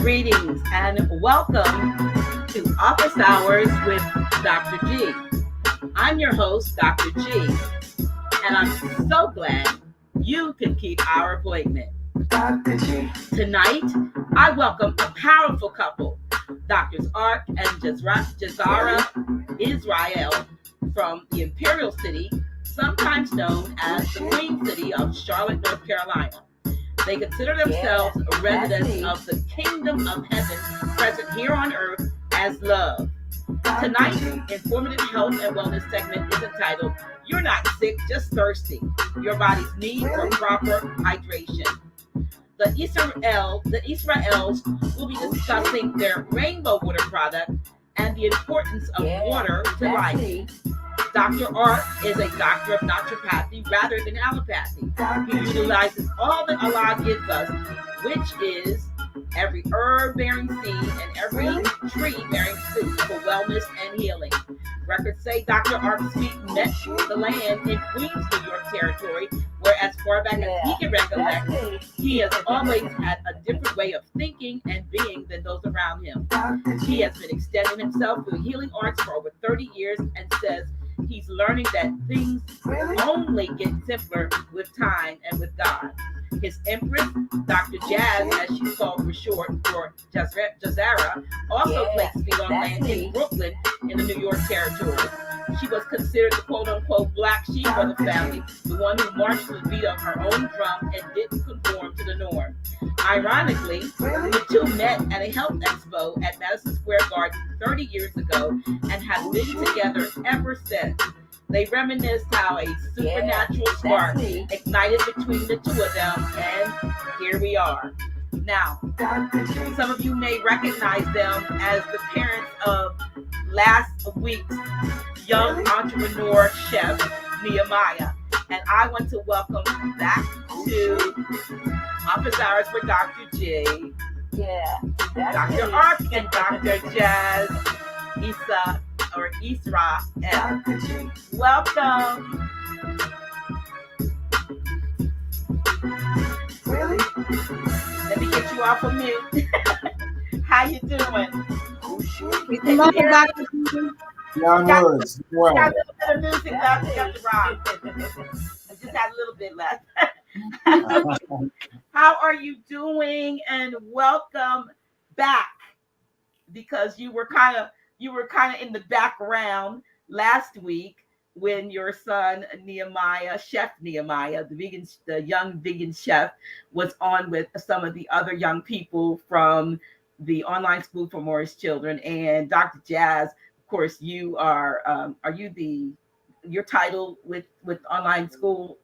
Greetings and welcome to Office Hours with Dr. G. I'm your host, Dr. G, and I'm so glad you can keep our appointment. Dr. G. Tonight, I welcome a powerful couple, Doctors Arkh and Jahzara Isra from the Imperial City, sometimes known as the Queen City of Charlotte, North Carolina. They consider themselves residents of the kingdom of heaven present here on earth as love. Tonight's informative health and wellness segment is entitled, You're Not Sick, Just Thirsty, Your Body's Need for Proper Hydration. The Israels will be discussing their rainbow water product and the importance of water to life. Dr. Arkh is a doctor of naturopathy rather than allopathy. He utilizes all that Allah gives us, which is every herb-bearing seed and every tree-bearing fruit for wellness and healing. Records say Dr. Arkh's feet met the land in Queens, New York territory, where as far back as he can recollect, he has always had a different way of thinking and being than those around him. He has been extending himself through healing arts for over 30 years and says he's learning that things only get simpler with time and with God. His empress, Dr. Jazz, as she's called for short, for Jahzara, also placed feet on land in Brooklyn in the New York territory. She was considered the quote-unquote black sheep of the family, the one who marched to the beat of her own drum and didn't conform to the norm. Ironically, the two met at a health expo at Madison Square Garden 30 years ago and have been together ever since. They reminisced how a supernatural spark ignited between the two of them, and here we are. Now, some of you may recognize them as the parents of last week's young entrepreneur chef, Nehemiah. And I want to welcome back to Office Hours for Dr. J. Dr. Arkh and Dr. Jazz Isra. Welcome. Really? Let me get you off of mute. How you doing? Hello, Dr. Young words. Well. Got a little bit of music left. Got the rock. I just had a little bit left. How are you doing? And welcome back, because you were kind of in the background last week when your son Nehemiah, Chef Nehemiah, the young vegan chef, was on with some of the other young people from the online school for Morris children. And Dr. Jazz, of course, you are your title with online school?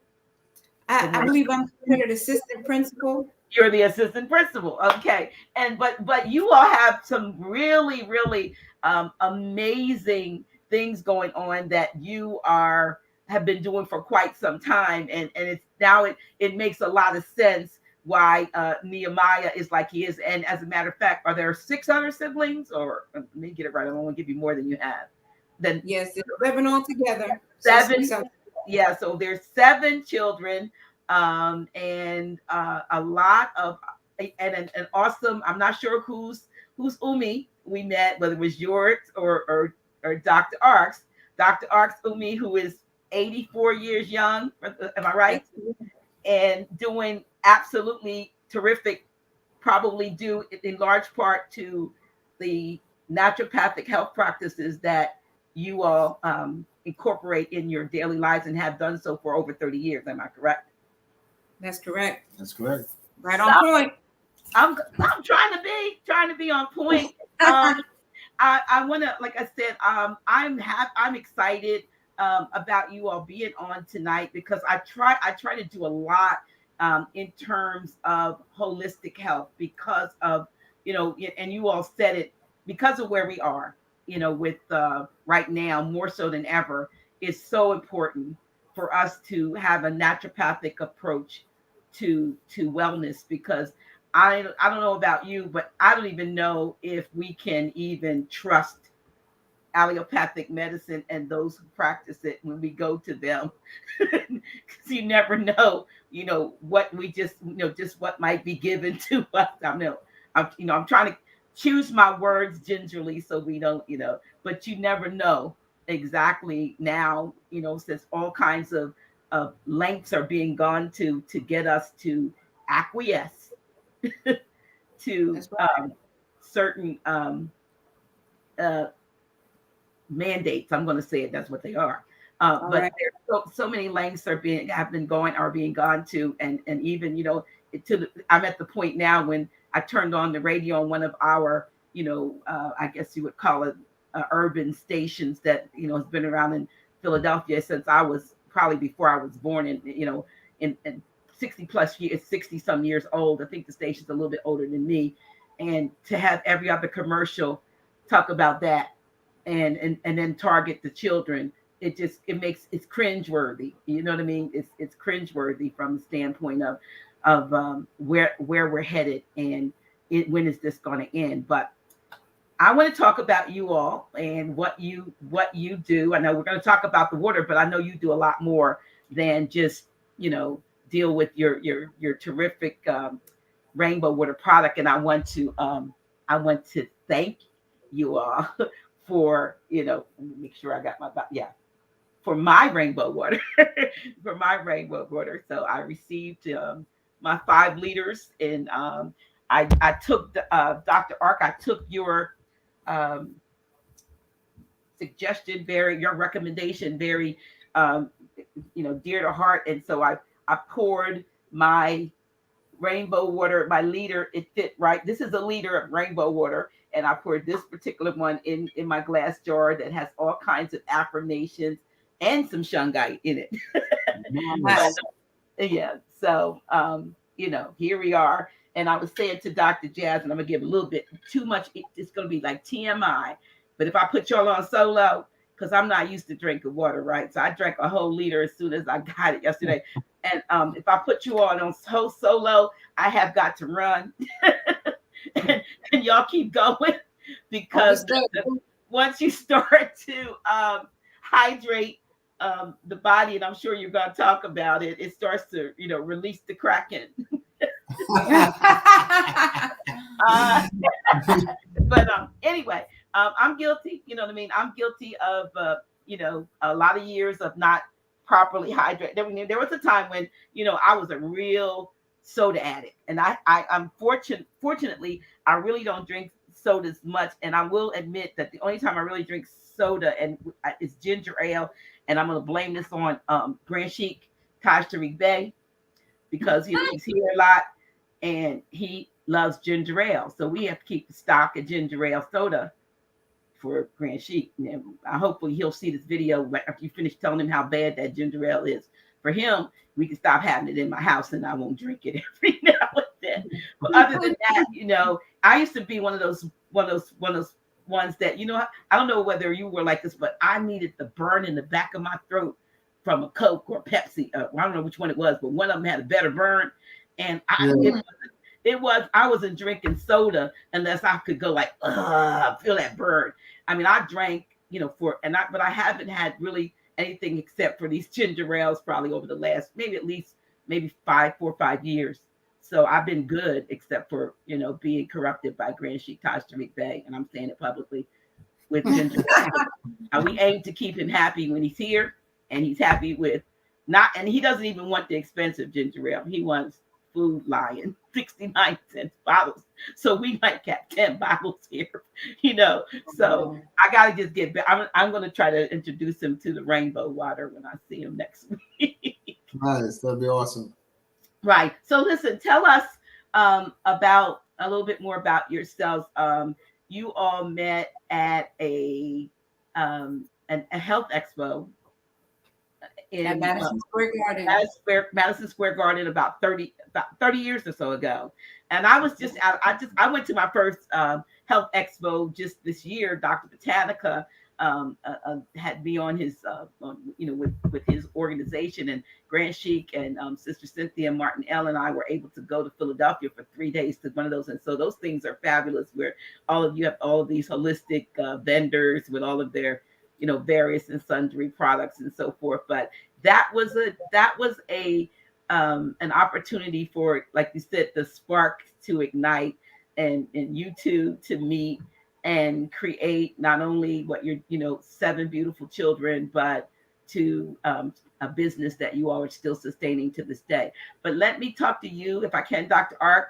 I believe I'm considered assistant principal. You're the assistant principal, okay. And but you all have some really amazing things going on that you have been doing for quite some time, and it's now it makes a lot of sense why Nehemiah is like he is. And as a matter of fact, are there 6 other siblings? Or let me get it right, I don't want to give you more than you have. Then yes, they're 11 altogether. 7. Yeah, so there's 7 children, and a lot of and an awesome. I'm not sure who's Umi we met, whether it was yours or Dr. Ark's. Dr. Ark's Umi, who is 84 years young. Am I right? And doing absolutely terrific, probably due in large part to the naturopathic health practices that you all incorporate in your daily lives and have done so for over 30 years. Am I correct? That's correct. That's correct. Right on point. I'm trying to be on point. I want to, like I said, I'm excited about you all being on tonight, because I try to do a lot in terms of holistic health, because of, and you all said it, because of where we are, with right now more so than ever, it's so important for us to have a naturopathic approach to wellness, because I don't know about you, but I don't even know if we can even trust allopathic medicine and those who practice it when we go to them, because you never know, what we just what might be given to us. I know I'm trying to choose my words gingerly so we don't, but you never know exactly now, since all kinds of lengths are being gone to get us to acquiesce to That's right. certain uh, mandates. I'm going to say it. That's what they are. All But right. there's so many lengths are being gone to, and even I'm at the point now when I turned on the radio on one of our I guess you would call it urban stations that has been around in Philadelphia since I was probably before I was born, and in 60 plus years, 60 some years old. I think the station's a little bit older than me, and to have every other commercial talk about that and then target the children, it's cringeworthy. You know what I mean? It's cringeworthy from the standpoint of where we're headed, and when is this going to end? But I want to talk about you all and what you do. I know we're going to talk about the water, but I know you do a lot more than just deal with your terrific rainbow water product. And I want to thank you all for make sure I got for my rainbow water for my rainbow water. So I received my 5 liters, and I took Dr. Arkh. I took your um, suggestion, your recommendation, very dear to heart, and so I poured my rainbow water, my liter. It fit right. This is a liter of rainbow water, and I poured this particular one in my glass jar that has all kinds of affirmations and some shungite in it. Nice. Yeah. So here we are. And I was saying to Dr. Jazz, and I'm gonna give a little bit too much. It's gonna be like TMI. But if I put y'all on solo, because I'm not used to drinking water, right? So I drank a whole liter as soon as I got it yesterday. And if I put you on whole solo, I have got to run. and y'all keep going, because once you start to hydrate the body, and I'm sure you're going to talk about it, it starts to release the kraken. But anyway, I'm guilty. You know what I mean? I'm guilty of a lot of years of not properly hydrated. There was a time when I was a real soda addict, and I'm fortunately I really don't drink sodas much, and I will admit that the only time I really drink soda and is ginger ale, and I'm going to blame this on Grand Sheik Taj Tariq Bey, because he's here a lot and he loves ginger ale, so we have to keep the stock of ginger ale soda for Grand Sheik. And hopefully he'll see this video after you finish telling him how bad that ginger ale is for him. We can stop having it in my house, and I won't drink it every now and then. But other than that, I used to be one of those ones that I don't know whether you were like this, but I needed the burn in the back of my throat from a Coke or Pepsi. I don't know which one it was, but one of them had a better burn, and I wasn't drinking soda unless I could go like feel that burn. I mean, I drank but I haven't had really anything except for these ginger ales probably over the last maybe 4 or 5 years. So I've been good, except for being corrupted by Grand Sheik Taj Tariq Bey, and I'm saying it publicly, with ginger ale. And we aim to keep him happy when he's here, and he's happy with and he doesn't even want the expensive ginger ale. He wants Food Lion 69-cent bottles. So we might get 10 bottles here, So I gotta just get back. I'm gonna try to introduce him to the rainbow water when I see him next week. Nice, that'd be awesome. Right. So listen, tell us about a little bit more about yourselves. You all met at a health expo in Madison Square Garden. Madison Square Garden about 30 years or so ago. And I was just out. I went to my first health expo just this year. Dr. Botanica had me on his with his organization, and Grand Sheik and Sister Cynthia Martin L and I were able to go to Philadelphia for 3 days to one of those. And so those things are fabulous, where all of you have all of these holistic vendors with all of their various and sundry products and so forth. But that was an opportunity for, like you said, the spark to ignite. and you two to meet and create not only what you're, 7 beautiful children, but to a business that you all are still sustaining to this day. But let me talk to you, if I can, Dr. Arkh,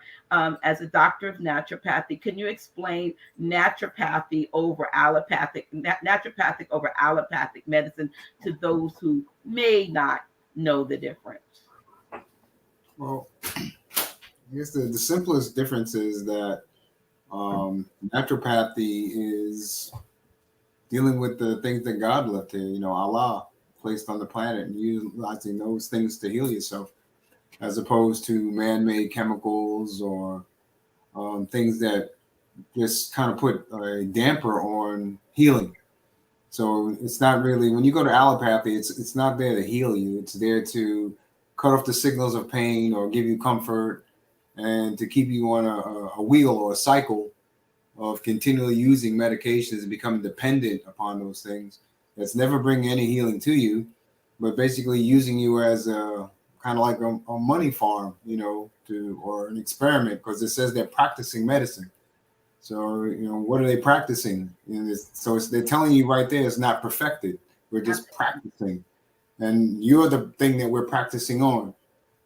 as a doctor of naturopathy. Can you explain naturopathy over naturopathic over allopathic medicine to those who may not know the difference? Well, I guess the simplest difference is that naturopathy is dealing with the things that God left here, Allah placed on the planet, and utilizing those things to heal yourself, as opposed to man-made chemicals or things that just kind of put a damper on healing. So it's not really, when you go to allopathy, it's not there to heal you. It's there to cut off the signals of pain or give you comfort, and to keep you on a wheel or a cycle of continually using medications and becoming dependent upon those things. That's never bringing any healing to you, but basically using you as a kind of like a money farm, or an experiment, because it says they're practicing medicine. So, what are they practicing? They're telling you right there, it's not perfected. We're just practicing. And you're the thing that we're practicing on.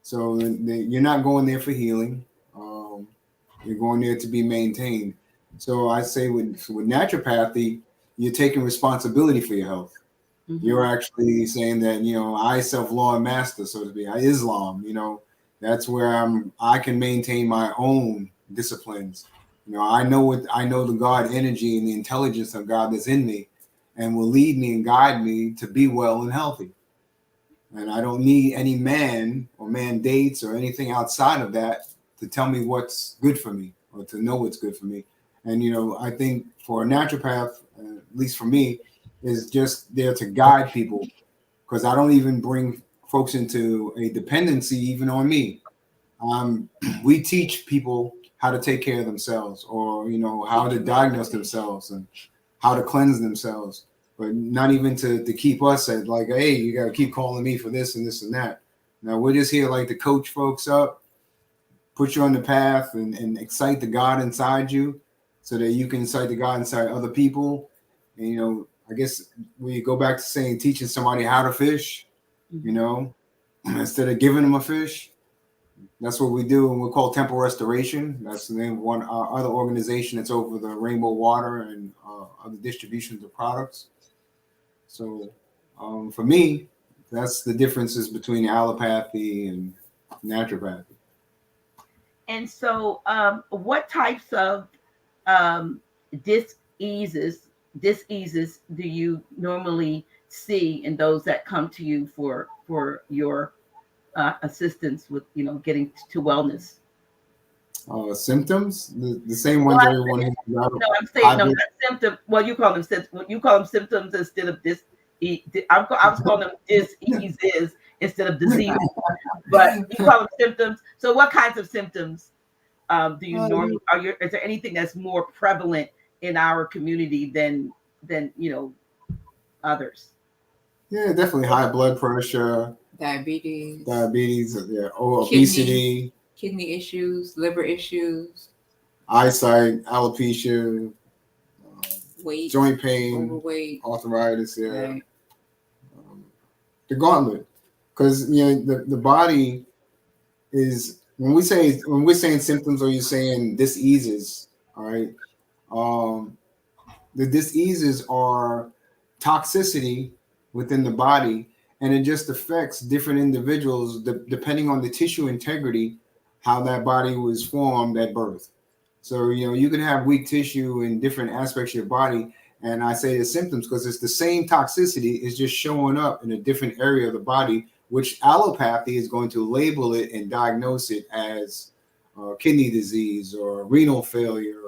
So you're not going there for healing. You're going there to be maintained. So I say with naturopathy, you're taking responsibility for your health. Mm-hmm. You're actually saying that, I self-law and master, so to speak, Islam, that's where I can maintain my own disciplines. I know the God energy and the intelligence of God that's in me, and will lead me and guide me to be well and healthy. And I don't need any man or mandates or anything outside of that to tell me what's good for me or to know what's good for me. And, I think for a naturopath, at least for me, is just there to guide people, because I don't even bring folks into a dependency even on me. We teach people how to take care of themselves, or, how to diagnose themselves and how to cleanse themselves, but not even to keep us at like, hey, you got to keep calling me for this and this and that. Now we're just here like to coach folks up, put you on the path, and excite the God inside you, so that you can incite the God inside other people. And, I guess we go back to saying teaching somebody how to fish, instead of giving them a fish. That's what we do, and we're called Temple Restoration. That's the name of one other organization that's over the Rainbow Water and other distributions of products. So for me, that's the differences between allopathy and naturopathy. And so what types of diseases do you normally see in those that come to you for your assistance with getting to wellness? Symptoms, the same ones everyone has. No, I'm saying no, not symptoms. Well, you call them symptoms instead of this. I was calling them diseases instead of disease, but you call them symptoms. So, what kinds of symptoms do you normally? Is there anything that's more prevalent in our community than others? Yeah, definitely high blood pressure, diabetes, yeah, obesity, kidney issues, liver issues, eyesight, alopecia, weight, joint pain, overweight, arthritis, yeah. Right. The gauntlet, because the body is, when we're saying symptoms, or you're saying diseases, all right. The diseases are toxicity within the body, and it just affects different individuals depending on the tissue integrity, how that body was formed at birth. So you can have weak tissue in different aspects of your body, and I say the symptoms because it's the same toxicity, it's just showing up in a different area of the body, which allopathy is going to label it and diagnose it as kidney disease or renal failure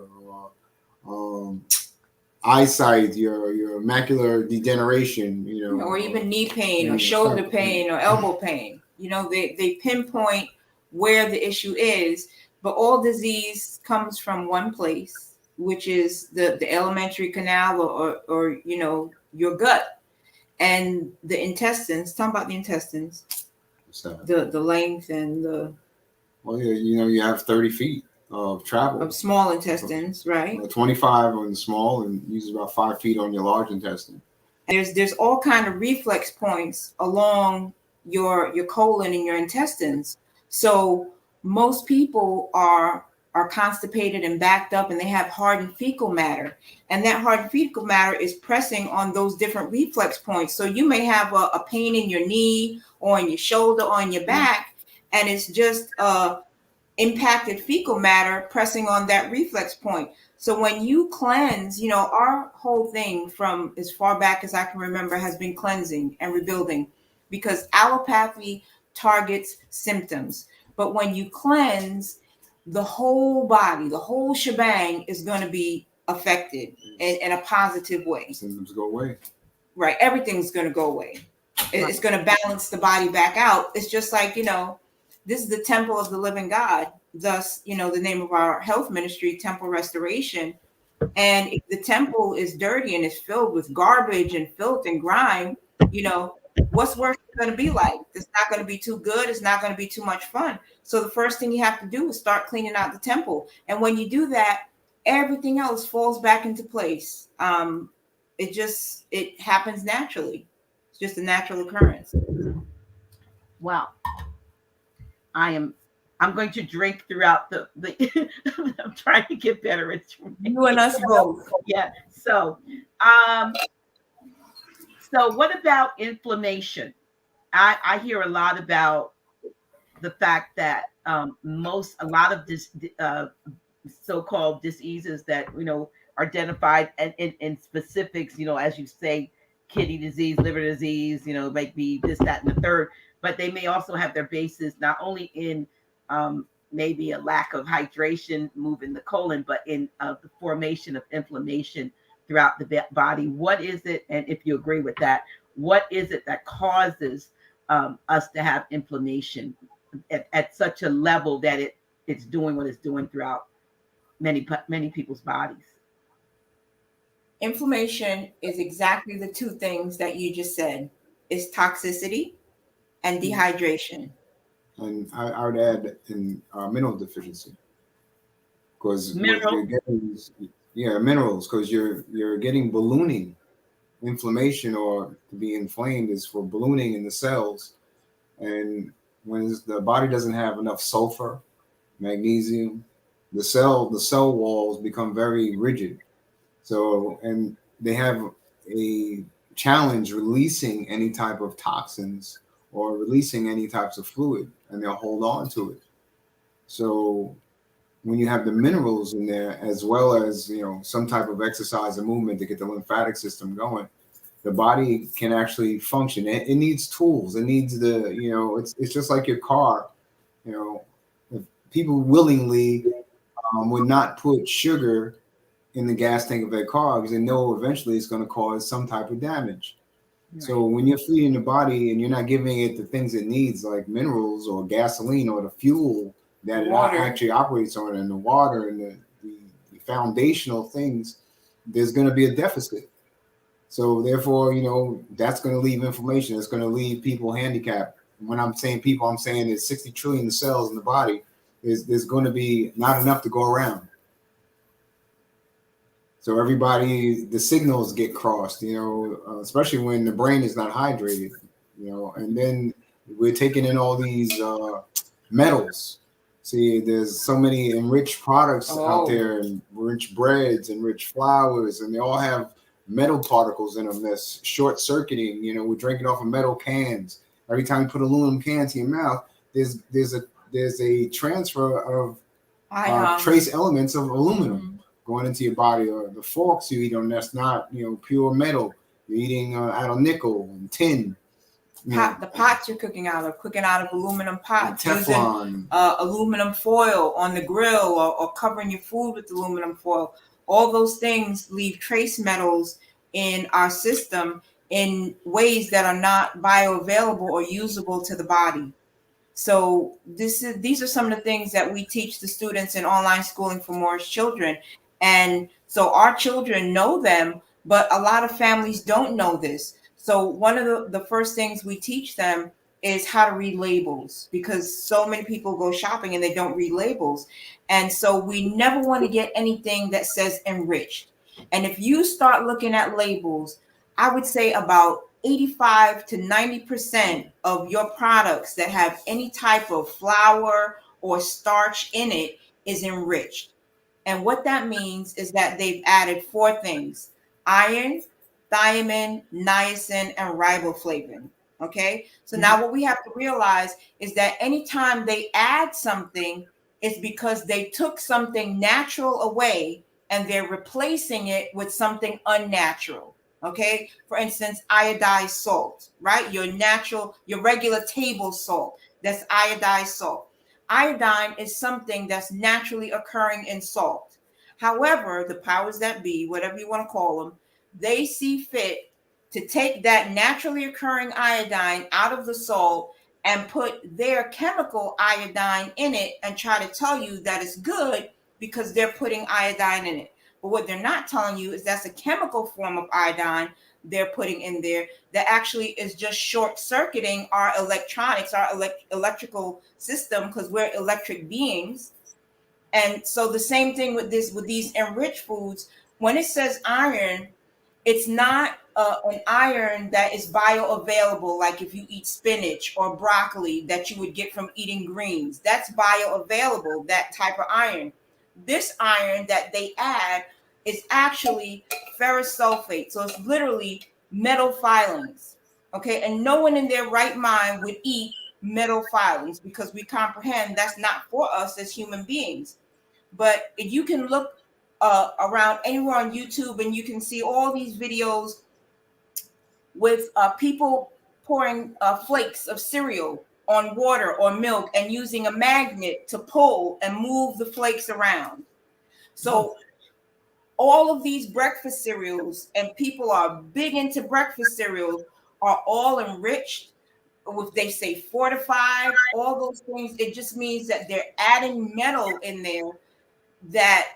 or eyesight, your macular degeneration, or even knee pain or shoulder pain or elbow pain. They pinpoint where the issue is, but all disease comes from one place, which is the alimentary canal or your gut and the intestines. Talk about the intestines, the length and the. Well, yeah, you have 30 feet. of travel. Of small intestines, right? 25 on the small and uses about 5 feet on your large intestine. There's all kind of reflex points along your colon and your intestines. So most people are constipated and backed up, and they have hardened fecal matter, and that hardened fecal matter is pressing on those different reflex points. So you may have a pain in your knee or in your shoulder or in your back, and it's just impacted fecal matter pressing on that reflex point. So when you cleanse, our whole thing from as far back as I can remember has been cleansing and rebuilding, because allopathy targets symptoms. But when you cleanse, the whole body, the whole shebang is going to be affected in a positive way. Symptoms go away. Right. Everything's going to go away. It's going to balance the body back out. It's just like, this is the temple of the living God. Thus, the name of our health ministry, Temple Restoration. And if the temple is dirty and is filled with garbage and filth and grime, what's work going to be like? It's not going to be too good. It's not going to be too much fun. So the first thing you have to do is start cleaning out the temple. And when you do that, everything else falls back into place. It happens naturally. It's just a natural occurrence. Wow. I'm going to drink throughout the I'm trying to get better at drinking. You and us both. Yeah. So what about inflammation? I hear a lot about the fact that a lot of this so-called diseases that are identified in specifics, as you say, kidney disease, liver disease, might be this, that, and the third, but they may also have their basis not only in maybe a lack of hydration moving the colon, but in the formation of inflammation throughout the body. What is it? And if you agree with that, what is it that causes us to have inflammation at such a level that it's doing what it's doing throughout many people's bodies? Inflammation is exactly the two things that you just said. It's toxicity and dehydration. And I would add in mineral deficiency, because minerals, because you're getting ballooning. Inflammation or to be inflamed is for ballooning in the cells, and when the body doesn't have enough sulfur, magnesium, the cell walls become very rigid. So, and they have a challenge releasing any type of toxins or releasing any types of fluid, and they'll hold on to it. So when you have the minerals in there, as well as some type of exercise and movement to get the lymphatic system going, the body can actually function. It needs tools. It needs it's just like your car. If people willingly would not put sugar in the gas tank of their car because they know eventually it's going to cause some type of damage. Right. So when you're feeding the body and you're not giving it the things it needs, like minerals or gasoline or the fuel that it actually operates on, and the water and the foundational things, there's going to be a deficit. So therefore, that's going to leave inflammation. It's going to leave people handicapped. When I'm saying people, I'm saying there's 60 trillion cells in the body. There's going to be not enough to go around. So everybody, the signals get crossed, especially when the brain is not hydrated, and then we're taking in all these metals. See, there's so many enriched products out there, and rich breads and rich flours, and they all have metal particles in them that's short circuiting. We're drinking off of metal cans. Every time you put aluminum cans in your mouth, there's a transfer of trace elements of aluminum going into your body, or the forks you eat on that's not pure metal. You're eating out of nickel and tin. The pots you're cooking out of aluminum pots, Teflon, using aluminum foil on the grill, or covering your food with aluminum foil. All those things leave trace metals in our system in ways that are not bioavailable or usable to the body. So these are some of the things that we teach the students in online schooling for Moorish children. And so our children know them, but a lot of families don't know this. So one of the first things we teach them is how to read labels, because so many people go shopping and they don't read labels. And so we never want to get anything that says enriched. And if you start looking at labels, I would say about 85 to 90% of your products that have any type of flour or starch in it is enriched. And what that means is that they've added 4 things: iron, thiamine, niacin, and riboflavin. Okay. So now what we have to realize is that anytime they add something, it's because they took something natural away and they're replacing it with something unnatural. Okay. For instance, iodized salt, right? Your natural, your regular table salt, that's iodized salt. Iodine is something that's naturally occurring in salt. However, the powers that be, whatever you want to call them, they see fit to take that naturally occurring iodine out of the salt and put their chemical iodine in it and try to tell you that it's good because they're putting iodine in it. But what they're not telling you is that's a chemical form of iodine they're putting in there that actually is just short circuiting our electronics, our electrical system, because we're electric beings. And so the same thing with these enriched foods. When it says iron, it's not an iron that is bioavailable, like if you eat spinach or broccoli that you would get from eating greens. That's bioavailable, that type of iron. This iron that they add is actually ferrous sulfate. So it's literally metal filings. Okay. And no one in their right mind would eat metal filings because we comprehend that's not for us as human beings. But if you can look around anywhere on YouTube and you can see all these videos with people pouring flakes of cereal on water or milk and using a magnet to pull and move the flakes around. So all of these breakfast cereals, and people are big into breakfast cereals, are all enriched with, they say, fortified, all those things. It just means that they're adding metal in there that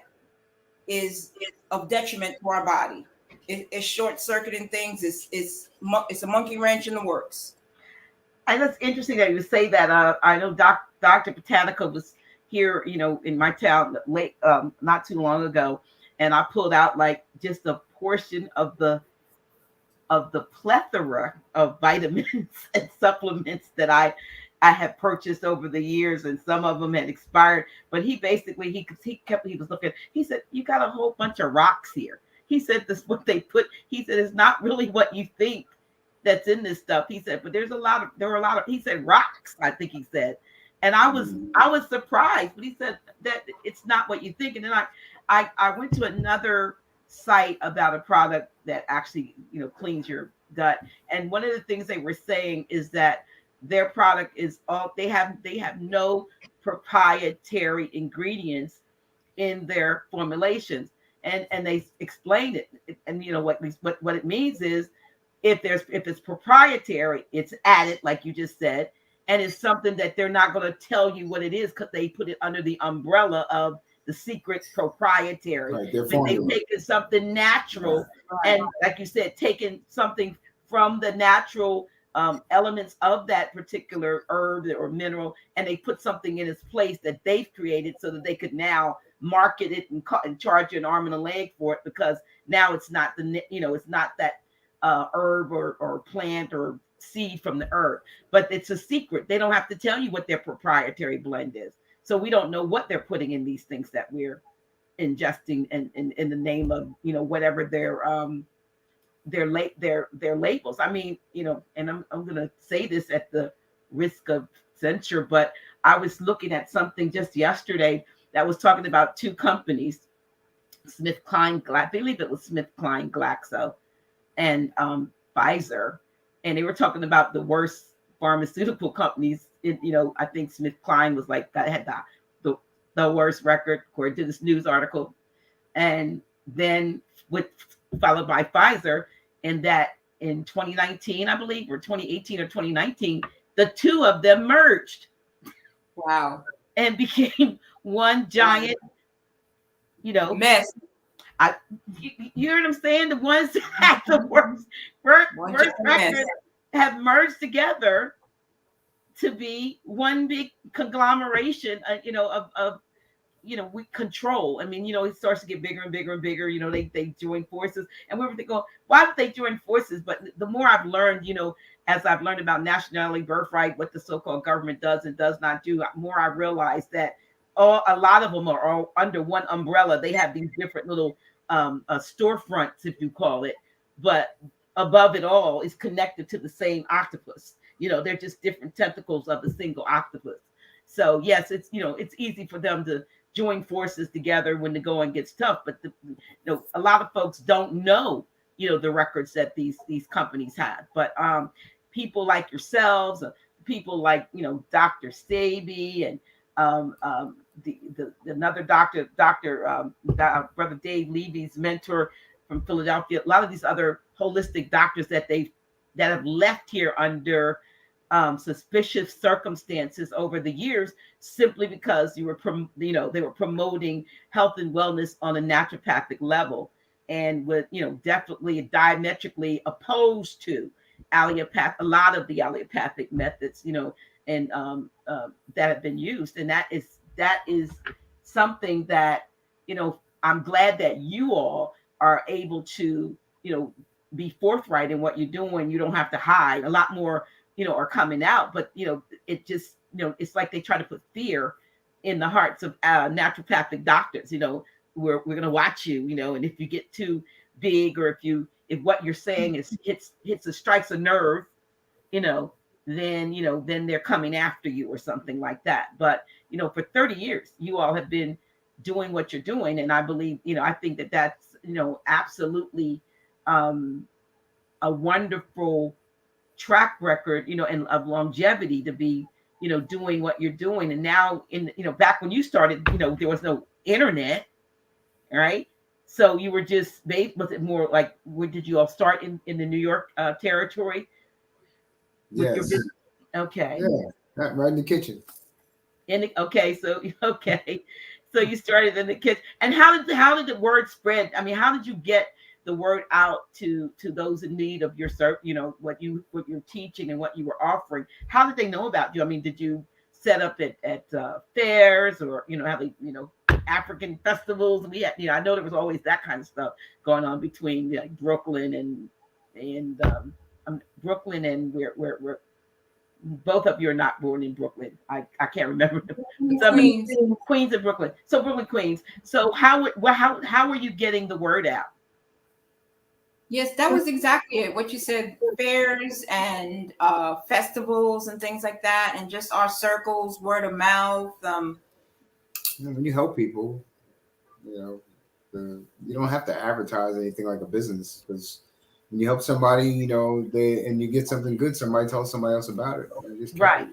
is of detriment to our body. It's short-circuiting things. It's a monkey wrench in the works. And it's interesting that you say that. I know Dr. Botanica was here, in my town late, not too long ago, and I pulled out like just a portion of the plethora of vitamins and supplements that I have purchased over the years, and some of them had expired. But he basically he was looking. He said, "You got a whole bunch of rocks here." He said, "This is what they put." He said, "It's not really what you think that's in this stuff." He said, "But there were a lot of." He said, "Rocks," I think he said, and I was surprised. But he said that it's not what you think. And then I went to another site about a product that actually cleans your gut, and one of the things they were saying is that their product is all they have no proprietary ingredients in their formulations, and they explained it. And what it means is if it's proprietary, it's added, like you just said, and it's something that they're not going to tell you what it is because they put it under the umbrella of the secret proprietary. Right, but they've taken something natural, and like you said, taken something from the natural elements of that particular herb or mineral, and they put something in its place that they've created so that they could now market it and charge you an arm and a leg for it, because now it's not it's not that herb or plant or seed from the herb, but it's a secret. They don't have to tell you what their proprietary blend is. So we don't know what they're putting in these things that we're ingesting in the name of whatever their labels. I mean, and I'm going to say this at the risk of censure, but I was looking at something just yesterday that was talking about 2 companies, I believe it was SmithKline Glaxo and Pfizer, and they were talking about the worst pharmaceutical companies. I think SmithKline was had the worst record according to this news article, and then followed by Pfizer, and that in 2019, I believe, or 2018 or 2019, the 2 of them merged. Wow. And became one giant, mess. You heard them saying the ones that had the worst record have merged together to be one big conglomeration, of we control. I mean, it starts to get bigger and bigger and bigger. They join forces, and we were thinking, why would they join forces? But the more I've learned, as I've learned about nationality, birthright, what the so-called government does and does not do, more I realize that a lot of them are all under one umbrella. They have these different little storefronts, if you call it, but above it all is connected to the same octopus. They're just different tentacles of the single octopus. So yes, it's easy for them to join forces together when the going gets tough, but a lot of folks don't know the records that these companies have. But people like yourselves, people like Dr. Staby, and the another doctor, Brother Dave Levy's mentor from Philadelphia, a lot of these other holistic doctors that have left here under suspicious circumstances over the years, simply because they were promoting health and wellness on a naturopathic level, and with definitely diametrically opposed to a lot of the allopathic methods, and that have been used. And that is something that I'm glad that you all are able to be forthright in what you're doing. You don't have to hide. A lot more are coming out, but it just it's like they try to put fear in the hearts of naturopathic doctors. We're going to watch you, and if you get too big, or if what you're saying is hits or strikes a nerve, then they're coming after you or something like that. But for 30 years you all have been doing what you're doing, and I believe I think that that's absolutely a wonderful track record, and of longevity to be, doing what you're doing. And now back when you started, there was no internet, right? So you were just was it more like, where did you all start in the New York territory? Yes. Okay. Yeah, right in the kitchen. So you started in the kitchen. And how did the word spread? I mean, how did you get the word out to those in need of your what you're teaching and what you were offering? How did they know about you? I mean, did you set up at fairs, or have they African festivals? We had I know there was always that kind of stuff going on between like Brooklyn and Brooklyn and where both of you are not born in Brooklyn. I can't remember. Queens of Brooklyn. So Brooklyn, Queens. So how were you getting the word out? Yes, that was exactly it. What you said, fairs and festivals and things like that, and just our circles, word of mouth. When you help people, you don't have to advertise anything like a business, because when you help somebody, and you get something good, somebody tells somebody else about it. Right.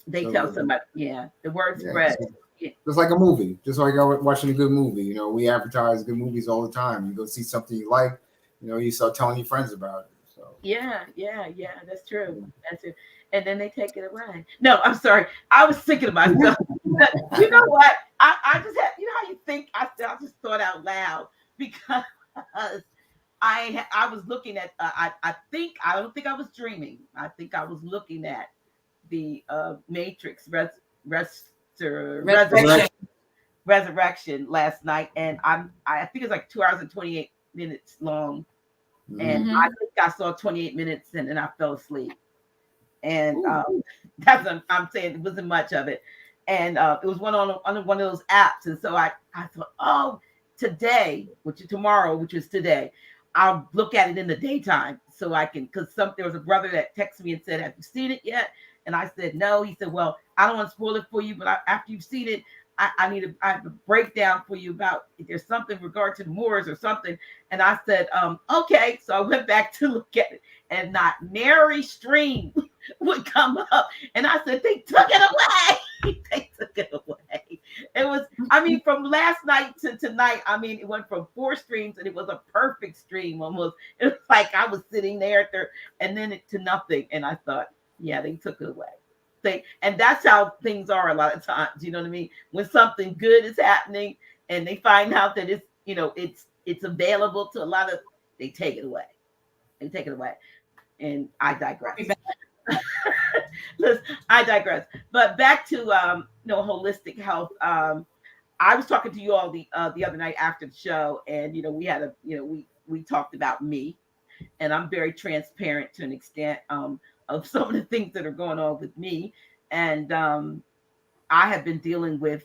They tell somebody. Yeah, the word spread. Just like a movie, just like watching a good movie. We advertise good movies all the time. You go see something you like, you start telling your friends about it. So yeah, that's true. That's it. And then they take it away. No, I'm sorry. I was thinking about myself. You know what? I just had, how you think? I just thought out loud, because I was looking at. I don't think I was dreaming. I think I was looking at the Matrix Resurrection last night, and I think it's like 2 hours and 28 minutes long, and I think I saw 28 minutes and then I fell asleep, and that's what I'm saying. It wasn't much of it, and it was one on one of those apps, and so I thought, today, which is tomorrow, which is today, I'll look at it in the daytime so I can, because there was a brother that texted me and said, "Have you seen it yet?" And I said, "No." He said, "Well, I don't want to spoil it for you, but after you've seen it, I have a breakdown for you about if there's something in regard to the Moors or something." And I said, okay. So I went back to look at it, and not nary stream would come up. And I said, they took it away. They took it away. It was, from last night to tonight, it went from 4 streams, and it was a perfect stream almost. It was like I was sitting there and then to nothing. And I thought, yeah, they took it away. And that's how things are a lot of times. You know what I mean? When something good is happening and they find out that it's available to a lot of, they take it away. And I digress. Listen, I digress. But back to holistic health. I was talking to you all the other night after the show, and we had we talked about me, and I'm very transparent to an extent of some of the things that are going on with me, and I have been dealing with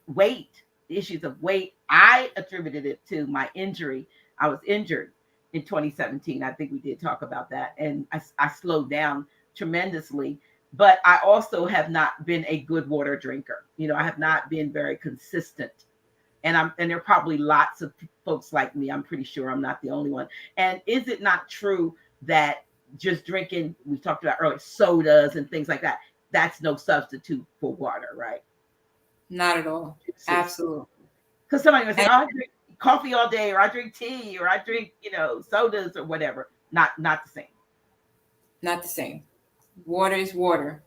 weight, issues of weight. I attributed it to my injury. I was injured in 2017. I think we did talk about that. And I slowed down tremendously. But I also have not been a good water drinker. I have not been very consistent. And there are probably lots of folks like me. I'm pretty sure I'm not the only one. And is it not true that just drinking, we talked about earlier, sodas and things like that, that's no substitute for water, right? Not at all. Absolutely. Because somebody would say, "Oh, I drink coffee all day, or I drink tea, or I drink, sodas or whatever." Not the same. Not the same. Water is water.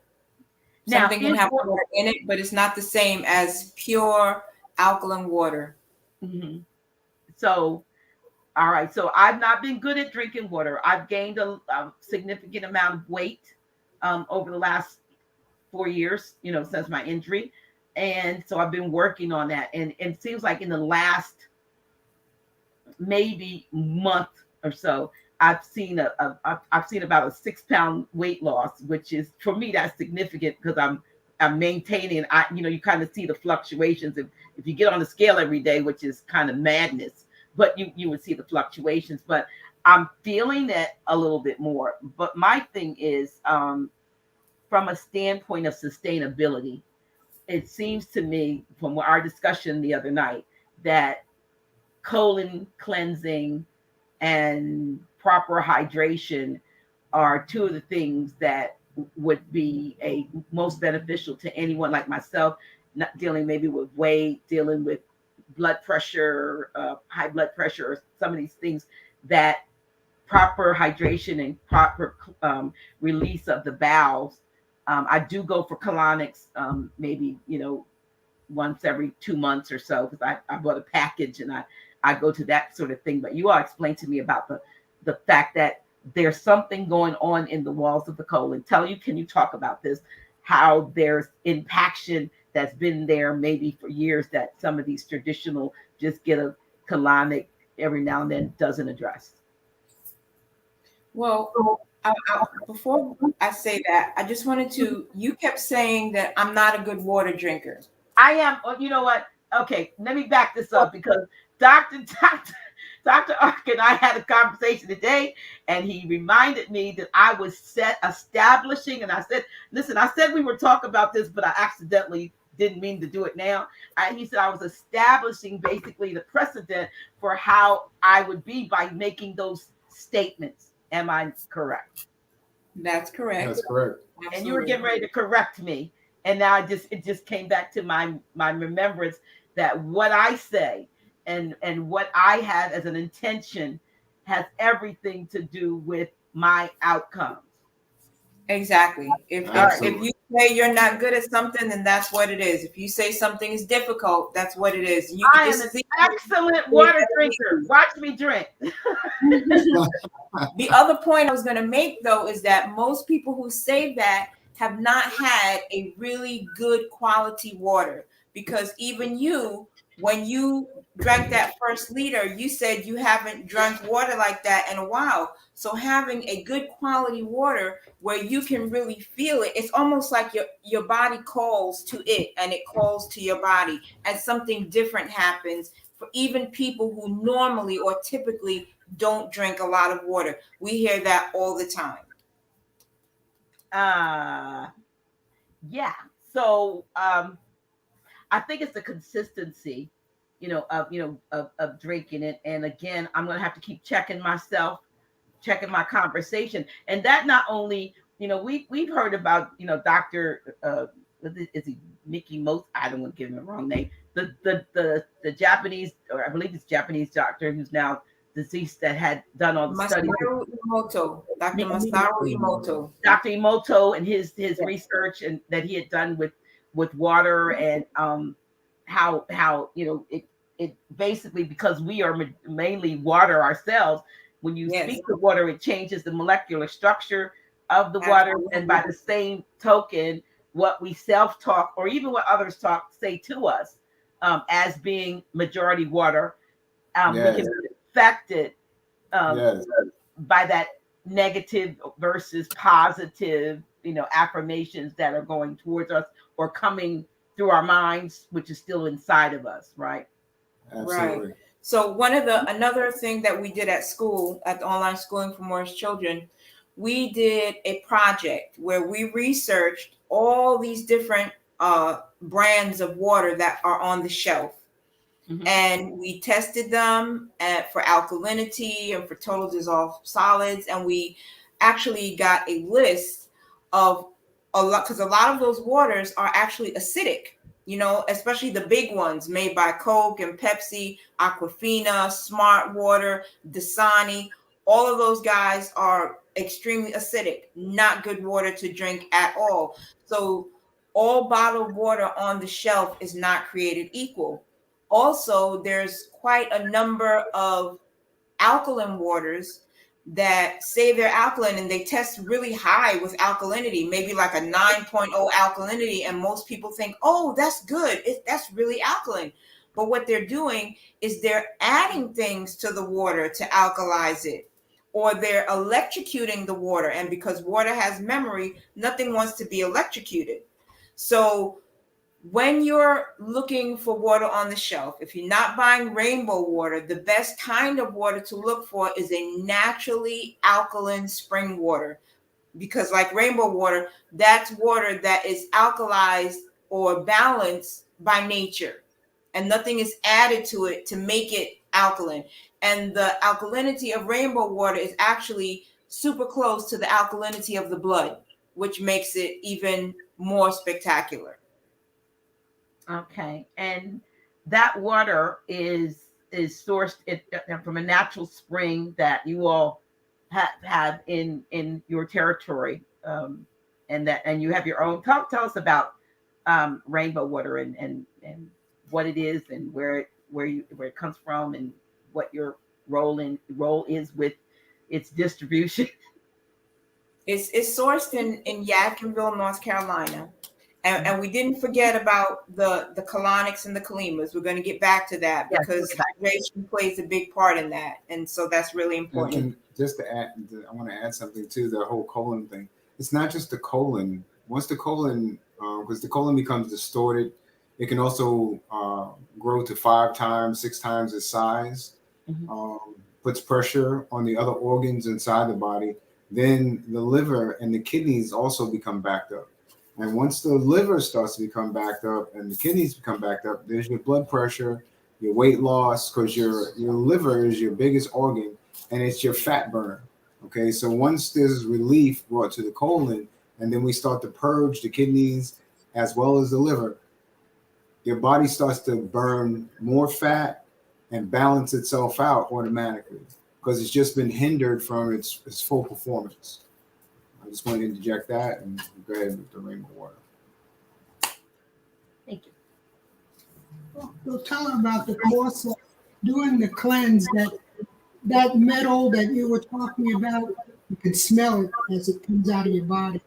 Now, Something can have water in it, but it's not the same as pure alkaline water. Mm-hmm. So, all right. So I've not been good at drinking water. I've gained a significant amount of weight over the last 4 years, since my injury. And so I've been working on that. And it seems like in the last maybe month or so, I've seen about a 6-pound weight loss, which is, for me, that's significant because I'm maintaining. You kind of see the fluctuations if you get on the scale every day, which is kind of madness, but you would see the fluctuations. But I'm feeling it a little bit more. But my thing is, from a standpoint of sustainability, it seems to me from our discussion the other night that colon cleansing and proper hydration are two of the things that would be most beneficial to anyone like myself, not dealing maybe with weight, dealing with blood pressure, high blood pressure, or some of these things, that proper hydration and proper release of the bowels. I do go for colonics, maybe, once every 2 months or so, because I bought a package and I go to that sort of thing. But you all explained to me about the fact that there's something going on in the walls of the colon. Can you talk about this? How there's impaction that's been there maybe for years that some of these traditional just get a colonic every now and then doesn't address? Well, before I say that, I just wanted to, you kept saying that I'm not a good water drinker. I am. You know what? Okay, let me back this up because Dr. Arkh and I had a conversation today, and he reminded me that I was establishing, and I said, listen, I said we were talking about this, but I accidentally didn't mean to do it now. He said I was establishing basically the precedent for how I would be by making those statements. Am I correct? That's correct. That's correct. Absolutely. And you were getting ready to correct me. And now it just came back to my remembrance that what I say and what I have as an intention has everything to do with my outcomes. Exactly. If you say you're not good at something, then that's what it is. If you say something is difficult, that's what it is. I am an excellent water drinker. Watch me drink. The other point I was going to make, though, is that most people who say that have not had a really good quality water, because even you, when you drank that first liter, you said you haven't drank water like that in a while. So having a good quality water where you can really feel it, it's almost like your body calls to it and it calls to your body, and something different happens for even people who normally or typically don't drink a lot of water. We hear that all the time. Yeah. So I think it's the consistency, of drinking it. And again, I'm going to have to keep checking myself, checking my conversation. And that not only, we've heard about, Dr. Is he Mickey Most? I don't want to give him the wrong name. The Japanese, or I believe it's Japanese doctor who's now deceased, that had done all the studies. Dr. Masaru Emoto. Dr. Emoto and his research and that he had done with water, and how it basically, because we are mainly water ourselves, when you speak to water, it changes the molecular structure of the water, and by the same token, what we self-talk or even what others say to us as being majority water, we can be affected by that negative versus positive, affirmations that are going towards us or coming through our minds, which is still inside of us, right? Absolutely. Right. So another thing that we did at school, at the online schooling for Morris children, we did a project where we researched all these different brands of water that are on the shelf. Mm-hmm. And we tested them for alkalinity and for total dissolved solids. And we actually got a list of a lot, because a lot of those waters are actually acidic, especially the big ones made by Coke and Pepsi, Aquafina, Smart Water, Dasani. All of those guys are extremely acidic, not good water to drink at all. So all bottled water on the shelf is not created equal. Also, there's quite a number of alkaline waters that say they're alkaline and they test really high with alkalinity, maybe like a 9.0 alkalinity. And most people think, oh, that's good. That's really alkaline. But what they're doing is they're adding things to the water to alkalize it, or they're electrocuting the water. And because water has memory, nothing wants to be electrocuted. So when you're looking for water on the shelf, if you're not buying rainbow water, the best kind of water to look for is a naturally alkaline spring water. Because like rainbow water, that's water that is alkalized or balanced by nature. And nothing is added to it to make it alkaline. And the alkalinity of rainbow water is actually super close to the alkalinity of the blood, which makes it even more spectacular. Okay, and that water is sourced from a natural spring that you all have in your territory, and you have your own. Tell us about rainbow water and what it is and where it comes from and what your role is with its distribution. It's sourced in Yadkinville, North Carolina. And we didn't forget about the colonics and the colimas. We're going to get back to that because hydration plays a big part in that. And so that's really important. And just to add, I want to add something to the whole colon thing. It's not just the colon. Once the colon, because the colon becomes distorted, it can also grow to 5 times, 6 times its size, puts pressure on the other organs inside the body. Then the liver and the kidneys also become backed up. And once the liver starts to become backed up and the kidneys become backed up, there's your blood pressure, your weight loss, because your liver is your biggest organ and it's your fat burner. Okay, so once there's relief brought to the colon, and then we start to purge the kidneys as well as the liver, your body starts to burn more fat and balance itself out automatically because it's just been hindered from its full performance. I just want to interject that and go ahead with the rainbow water. Thank you. Well, tell them about the course of doing the cleanse, that metal that you were talking about. You can smell it as it comes out of your body.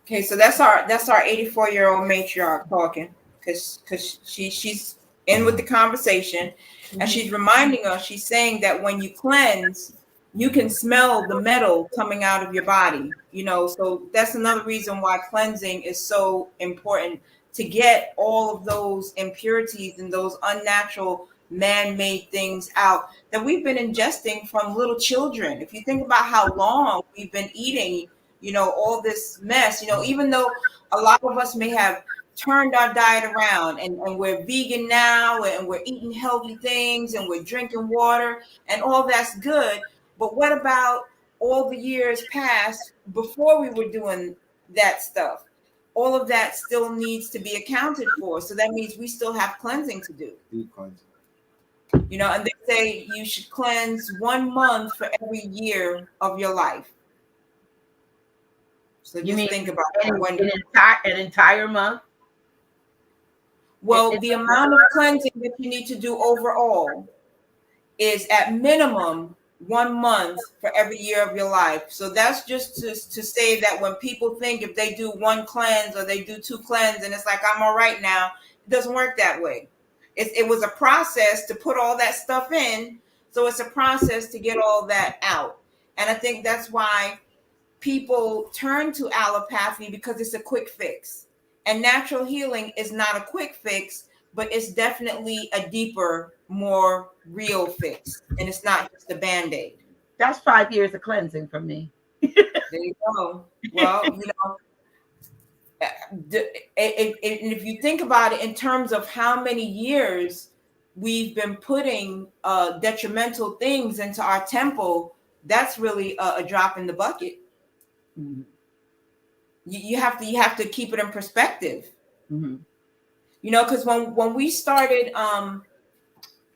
Okay, so that's our 84-year-old matriarch talking because she's in with the conversation, and she's reminding us. She's saying that when you cleanse, you can smell the metal coming out of your body, so that's another reason why cleansing is so important, to get all of those impurities and those unnatural man-made things out that we've been ingesting from little children. If you think about how long we've been eating, all this mess, even though a lot of us may have turned our diet around and we're vegan now and we're eating healthy things and we're drinking water and all that's good. But what about all the years past before we were doing that stuff? All of that still needs to be accounted for. So that means we still have cleansing to do. Deep cleansing. And they say you should cleanse 1 month for every year of your life. So just think about an entire month? Well, the amount of cleansing that you need to do overall is at minimum 1 month for every year of your life. So that's just to say that when people think if they do 1 cleanse or they do 2 cleanse and it's like, I'm all right now, it doesn't work that way. It was a process to put all that stuff in. So it's a process to get all that out. And I think that's why people turn to allopathy, because it's a quick fix. And natural healing is not a quick fix, but it's definitely a deeper, more real fix. And it's not just a Band-Aid. That's 5 years of cleansing for me. There you go. Well, you know, if you think about it in terms of how many years we've been putting detrimental things into our temple, that's really a drop in the bucket. Mm-hmm. You have to keep it in perspective. Mm-hmm. You know, because when we started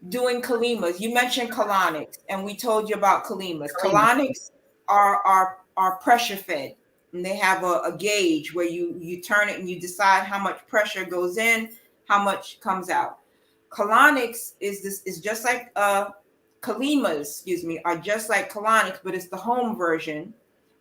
doing kalimas, you mentioned colonics, and we told you about kalimas. Colonics are pressure fed, and they have a gauge where you turn it and you decide how much pressure goes in, how much comes out. Colonics is just like kalimas, excuse me, are just like colonics, but it's the home version,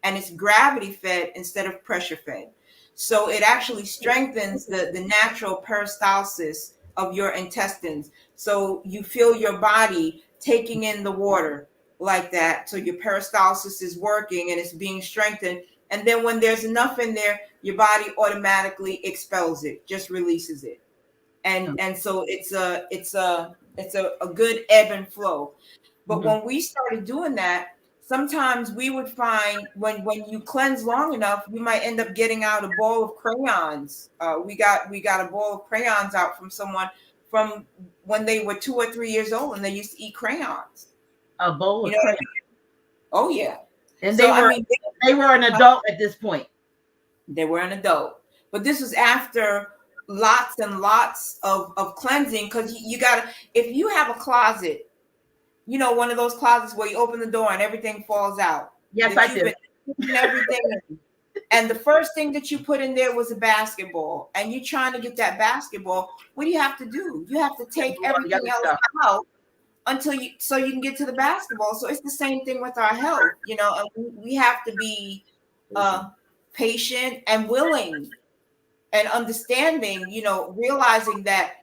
and it's gravity fed instead of pressure fed. So it actually strengthens the natural peristalsis of your intestines. So you feel your body taking in the water like that. So your peristalsis is working and it's being strengthened. And then when there's enough in there, your body automatically expels it, just releases it. And so it's a good ebb and flow. But Mm-hmm. when we started doing that, sometimes we would find when you cleanse long enough, you might end up getting out a bowl of crayons. We got a bowl of crayons out from someone from when they were 2 or 3 years old, and they used to eat crayons. A bowl of You know crayons. Oh yeah. And So, they were an adult at this point. They were an adult. But this was after lots and lots of cleansing, because you gotta, if you have a closet, you know, one of those closets where you open the door and everything falls out. Yes, I do. And everything. And the first thing that you put in there was a basketball, and you're trying to get that basketball. What do you have to do? You have to take everything else out until you can get to the basketball. So it's the same thing with our health, you know. And we have to be patient and willing and understanding, you know, realizing that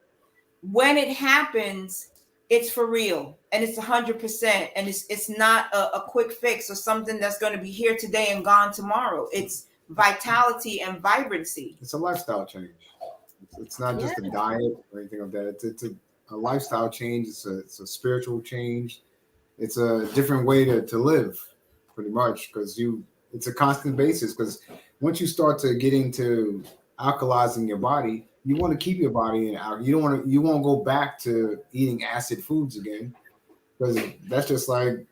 when it happens, it's for real, and it's 100%, and it's not a quick fix or something that's going to be here today and gone tomorrow. It's vitality and vibrancy. It's a lifestyle change. It's not just a diet or anything like that. It's a lifestyle change. It's a spiritual change. It's a different way to live, pretty much, because it's a constant basis. Because once you start to get into alkalizing your body, you want to keep your body in alcohol. You won't go back to eating acid foods again, because that's just like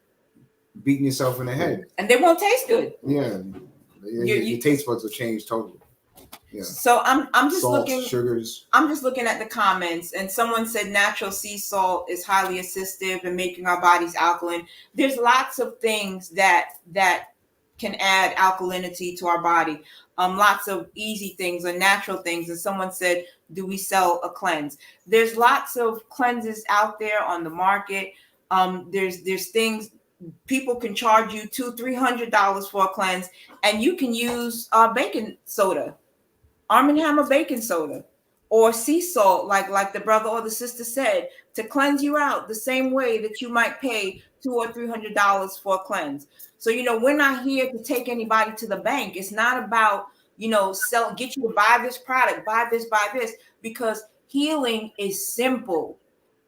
beating yourself in the head. And they won't taste good. Yeah. Your taste buds will change totally. Yeah. So I'm just Salts, looking sugars. I'm just looking at the comments, and someone said natural sea salt is highly assistive in making our bodies alkaline. There's lots of things that can add alkalinity to our body. Lots of easy things or natural things. And someone said, do we sell a cleanse? There's lots of cleanses out there on the market. There's things people can charge you $200-$300 for a cleanse, and you can use baking soda, Arm & Hammer baking soda, or sea salt, like the brother or the sister said, to cleanse you out the same way that you might pay $200 or $300 for a cleanse. So, you know, we're not here to take anybody to the bank. It's not about, you know, get you to buy this product, buy this, because healing is simple.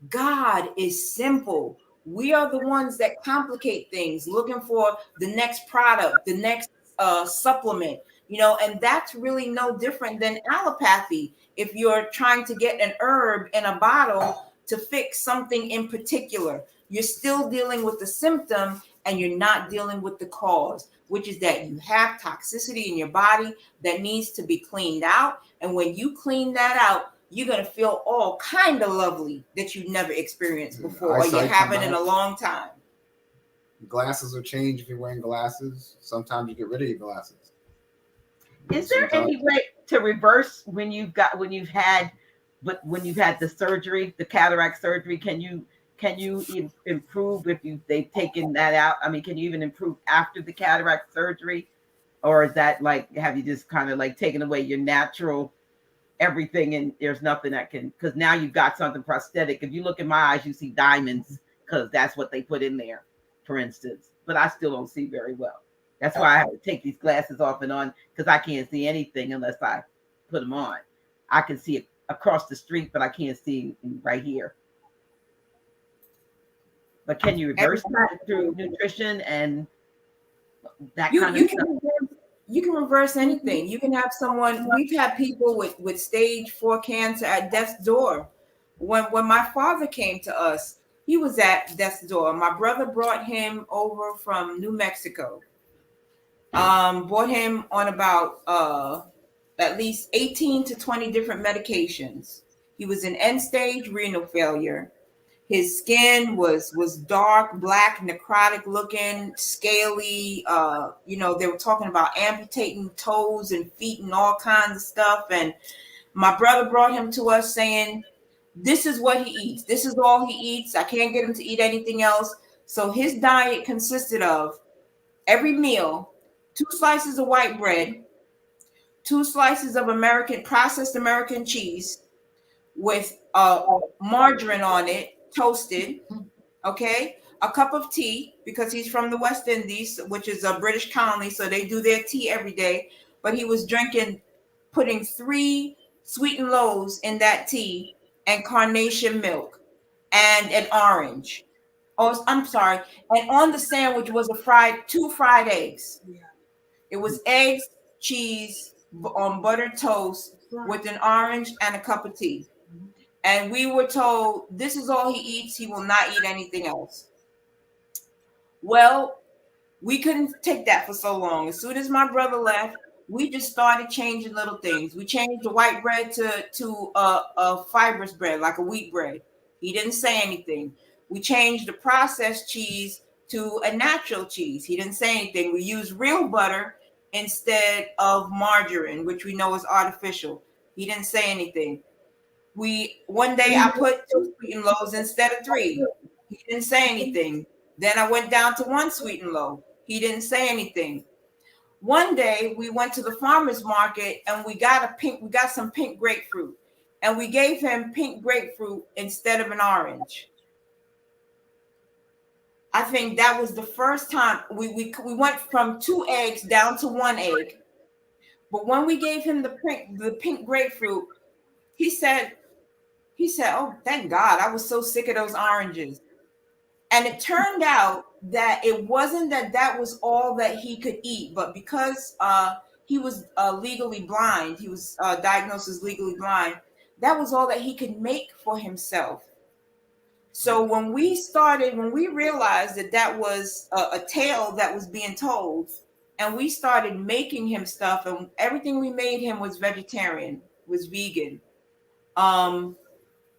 God is simple. We are the ones that complicate things, looking for the next product, the next supplement, you know, and that's really no different than allopathy. If you're trying to get an herb in a bottle to fix something in particular, you're still dealing with the symptom and you're not dealing with the cause, which is that you have toxicity in your body that needs to be cleaned out. And when you clean that out, you're going to feel all kind of lovely that you never experienced before, or you haven't in a long time. Glasses will change if you're wearing glasses. Sometimes you get rid of your glasses. Is there any way to reverse when you've had the surgery, the cataract surgery? Can can you improve if they've taken that out? I mean, can you even improve after the cataract surgery? Or is that like, have you just kind of like taken away your natural everything and there's nothing that can, because now you've got something prosthetic. If you look in my eyes, you see diamonds because that's what they put in there, for instance. But I still don't see very well. That's why I have to take these glasses off and on, because I can't see anything unless I put them on. I can see it across the street, but I can't see right here. But can you reverse that through nutrition and that kind of stuff? You can reverse anything. You can have someone. We've had people with stage 4 cancer at death's door. When my father came to us, he was at death's door. My brother brought him over from New Mexico. Brought him on about at least 18 to 20 different medications. He was in end stage renal failure. His skin was dark, black, necrotic looking, scaly. They were talking about amputating toes and feet and all kinds of stuff. And my brother brought him to us saying, this is what he eats. This is all he eats. I can't get him to eat anything else. So his diet consisted of every meal, 2 slices of white bread, 2 slices of processed American cheese with margarine on it, toasted, okay, a cup of tea, because he's from the West Indies, which is a British colony, so they do their tea every day. But he was putting 3 sweetened loaves in that tea and carnation milk and an orange. Oh, I'm sorry. And on the sandwich was 2 fried eggs. Yeah. It was eggs, cheese on buttered toast with an orange and a cup of tea. And we were told, this is all he eats. He will not eat anything else. Well, we couldn't take that for so long. As soon as my brother left, we just started changing little things. We changed the white bread to a fibrous bread, like a wheat bread. He didn't say anything. We changed the processed cheese to a natural cheese. He didn't say anything. We used real butter instead of margarine, which we know is artificial. He didn't say anything. One day I put 2 sweetened loaves instead of 3. He didn't say anything. Then I went down to 1 sweetened loaf. He didn't say anything. One day we went to the farmer's market and we got some pink grapefruit, and we gave him pink grapefruit instead of an orange. I think that was the first time we went from 2 eggs down to 1 egg. But when we gave him the pink grapefruit, he said, oh, thank God, I was so sick of those oranges. And it turned out that it wasn't that was all that he could eat, but because he was legally blind, he was diagnosed as legally blind, that was all that he could make for himself. So when we realized that was a tale that was being told, and we started making him stuff, and everything we made him was vegetarian, was vegan.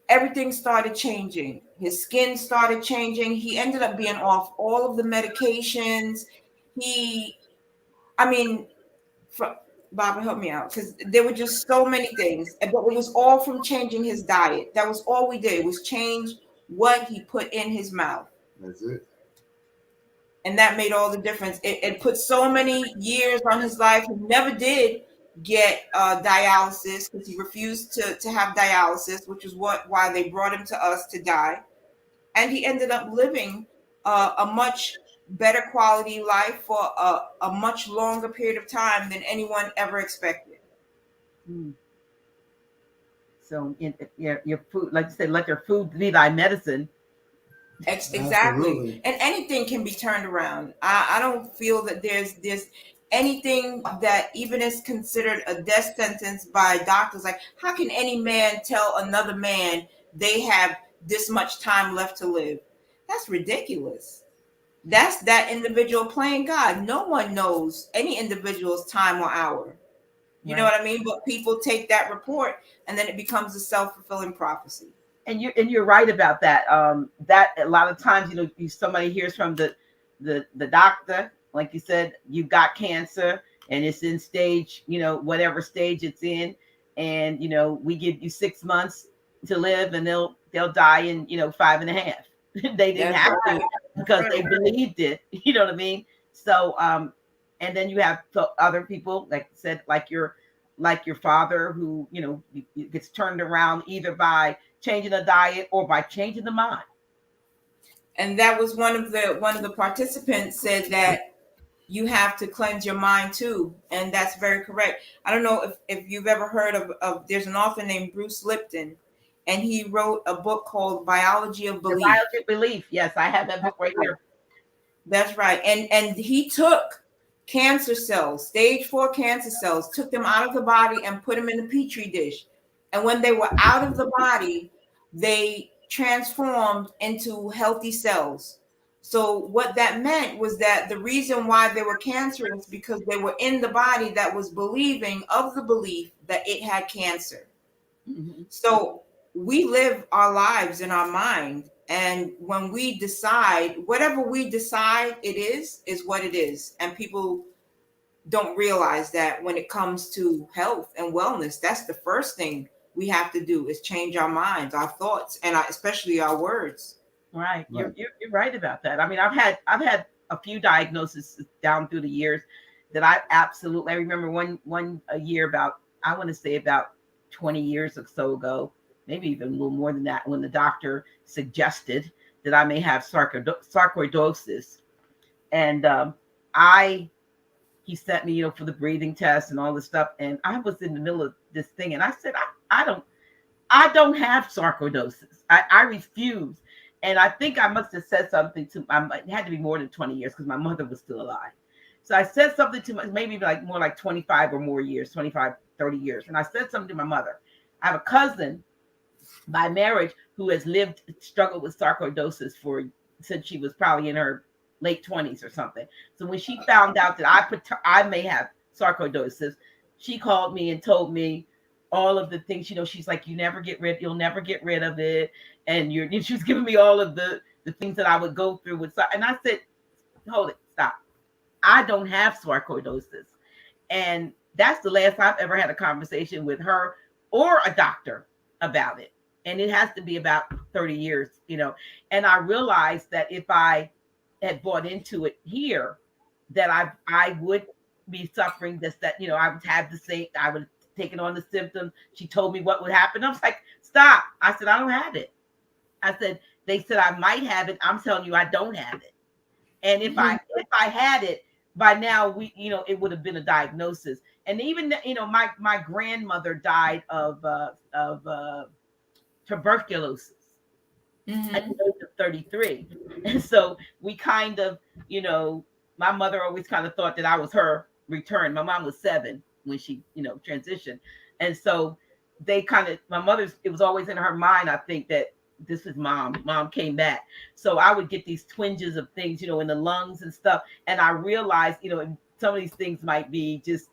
Everything started changing. His skin started changing. He ended up being off all of the medications. Barbara, help me out, because there were just so many things, but it was all from changing his diet. That was all we did, was change what he put in his mouth. That's it. And that made all the difference. It put so many years on his life. He never did get dialysis, because he refused to have dialysis, which is why they brought him to us to die. And he ended up living a much better quality life for a much longer period of time than anyone ever expected. So your food, like you said, let your food be thy medicine. Exactly. Absolutely. And anything can be turned around. I don't feel that there's anything that even is considered a death sentence by doctors. Like, how can any man tell another man they have this much time left to live? That's ridiculous. That's that individual playing God. No one knows any individual's time or hour. You know what I mean? But people take that report, and then it becomes a self-fulfilling prophecy. And you're right about that. That a lot of times, somebody hears from the doctor, like you said, you've got cancer and it's in stage, whatever stage it's in, and we give you 6 months to live, and they'll die in 5.5. They didn't have to because they believed it. You know what I mean? So, and then you have other people, like I said, like your father, who gets turned around either by changing the diet or by changing the mind. And that was one of the participants said that you have to cleanse your mind too, and that's very correct. I don't know if you've ever heard of there's an author named Bruce Lipton, and he wrote a book called Biology of Belief. Biology of Belief. Yes, I have that book right here. That's right. And he took cancer cells, stage 4 cancer cells, took them out of the body and put them in a petri dish. And when they were out of the body, they transformed into healthy cells. So what that meant was that the reason why they were cancerous because they were in the body that was believing of the belief that it had cancer. Mm-hmm. So we live our lives in our mind. And when we decide, whatever we decide it is what it is. And people don't realize that when it comes to health and wellness, that's the first thing we have to do is change our minds, our thoughts, and especially our words. Right. You're right about that. I mean, I've had a few diagnoses down through the years that I remember one year about 20 years or so ago, maybe even a little more than that, when the doctor suggested that I may have sarcoidosis. And he sent me, for the breathing test and all this stuff. And I was in the middle of this thing. And I said, I don't have sarcoidosis. I refuse. And I think I must have said something to, it had to be more than 20 years because my mother was still alive. So I said something to maybe more like 25 or more years, 25, 30 years. And I said something to my mother. I have a cousin by marriage who has struggled with sarcoidosis since she was probably in her late 20s or something. So when she found out that I may have sarcoidosis, she called me and told me all of the things, she's like, you'll never get rid of it. And she was giving me all of the things that I would go through with. And I said, hold it, stop. I don't have sarcoidosis. And that's the last I've ever had a conversation with her or a doctor about it. And it has to be about 30 years, and I realized that if I had bought into it here, that I would be suffering I would have the same, I would have taken on the symptoms. She told me what would happen. I was like, stop. I said, I don't have it. I said, they said I might have it. I'm telling you, I don't have it. And if I had it by now, it would have been a diagnosis. And even, my grandmother died of tuberculosis at the age of 33. And so we kind of, my mother always kind of thought that I was her return. My mom was 7 when she, transitioned. And so they my mother's, it was always in her mind, I think, that this is mom came back. So I would get these twinges of things, in the lungs and stuff. And I realized, some of these things might be just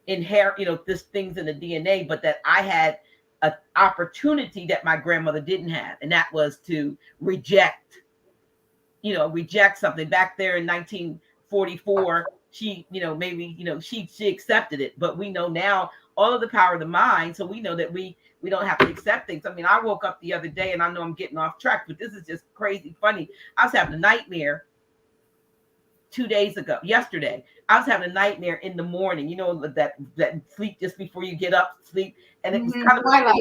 inherent, this things in the DNA, but that I had an opportunity that my grandmother didn't have. And that was to reject something. Back there in 1944, she, she accepted it. But we know now all of the power of the mind. So we know that we don't have to accept things. I mean, I woke up the other day, and I know I'm getting off track, but this is just crazy funny. I was having a nightmare 2 days ago. Yesterday, I was having a nightmare in the morning. That sleep just before you get up, sleep, and it was kind of like,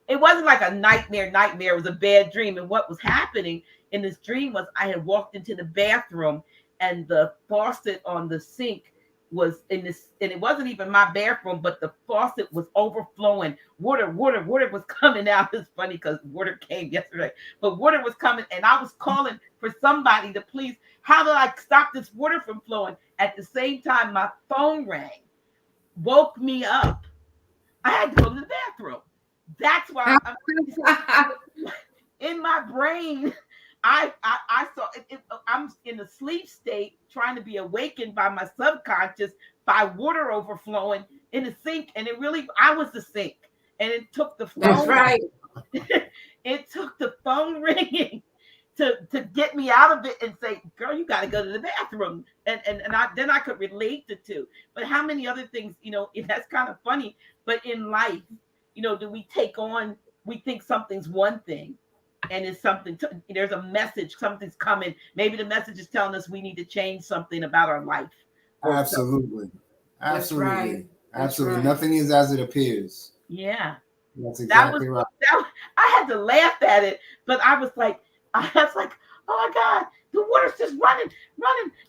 it wasn't like a nightmare. It was a bad dream. And what was happening in this dream was I had walked into the bathroom, and the faucet on the sink was in this, and it wasn't even my bathroom, but the faucet was overflowing. Water was coming out. It's funny because water came yesterday, but water was coming, and I was calling for somebody to please. How did I stop this water from flowing? At the same time, my phone rang, woke me up. I had to go to the bathroom. That's why in my brain, I saw it, I'm in a sleep state, trying to be awakened by my subconscious by water overflowing in the sink, and I was the sink, and it took the phone. That's right. It took the phone ringing to get me out of it and say, "Girl, you got to go to the bathroom," and then I could relate the two. But how many other things, that's kind of funny. But in life, do we take on? We think something's one thing, and it's something there's a message, something's coming. Maybe the message is telling us we need to change something about our life. Absolutely. Absolutely. Right. Absolutely. Right. Nothing is as it appears. Yeah. That's That was exactly right. I had to laugh at it, but I was like, oh my God, the water's just running,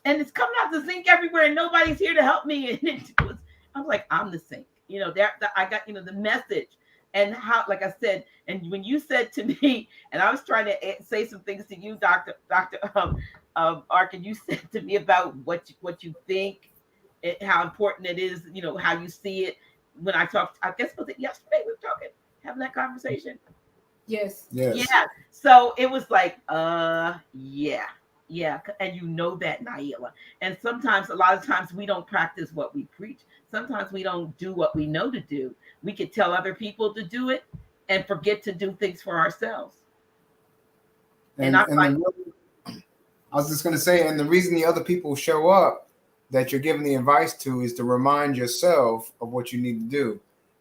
and it's coming out the sink everywhere, and nobody's here to help me. And I was like, I'm the sink. I got the message, and how, like I said, and when you said to me, and I was trying to say some things to you, Doctor Arkh, and you said to me about what you think, how important it is, how you see it. When I talked, I guess was it yesterday we were talking, having that conversation. Yes. Yes. Yeah. So it was like, yeah. And that, Naila. And sometimes, a lot of times, we don't practice what we preach. Sometimes we don't do what we know to do. We could tell other people to do it and forget to do things for ourselves. And I'm like, I was just going to say, and the reason the other people show up that you're giving the advice to is to remind yourself of what you need to do.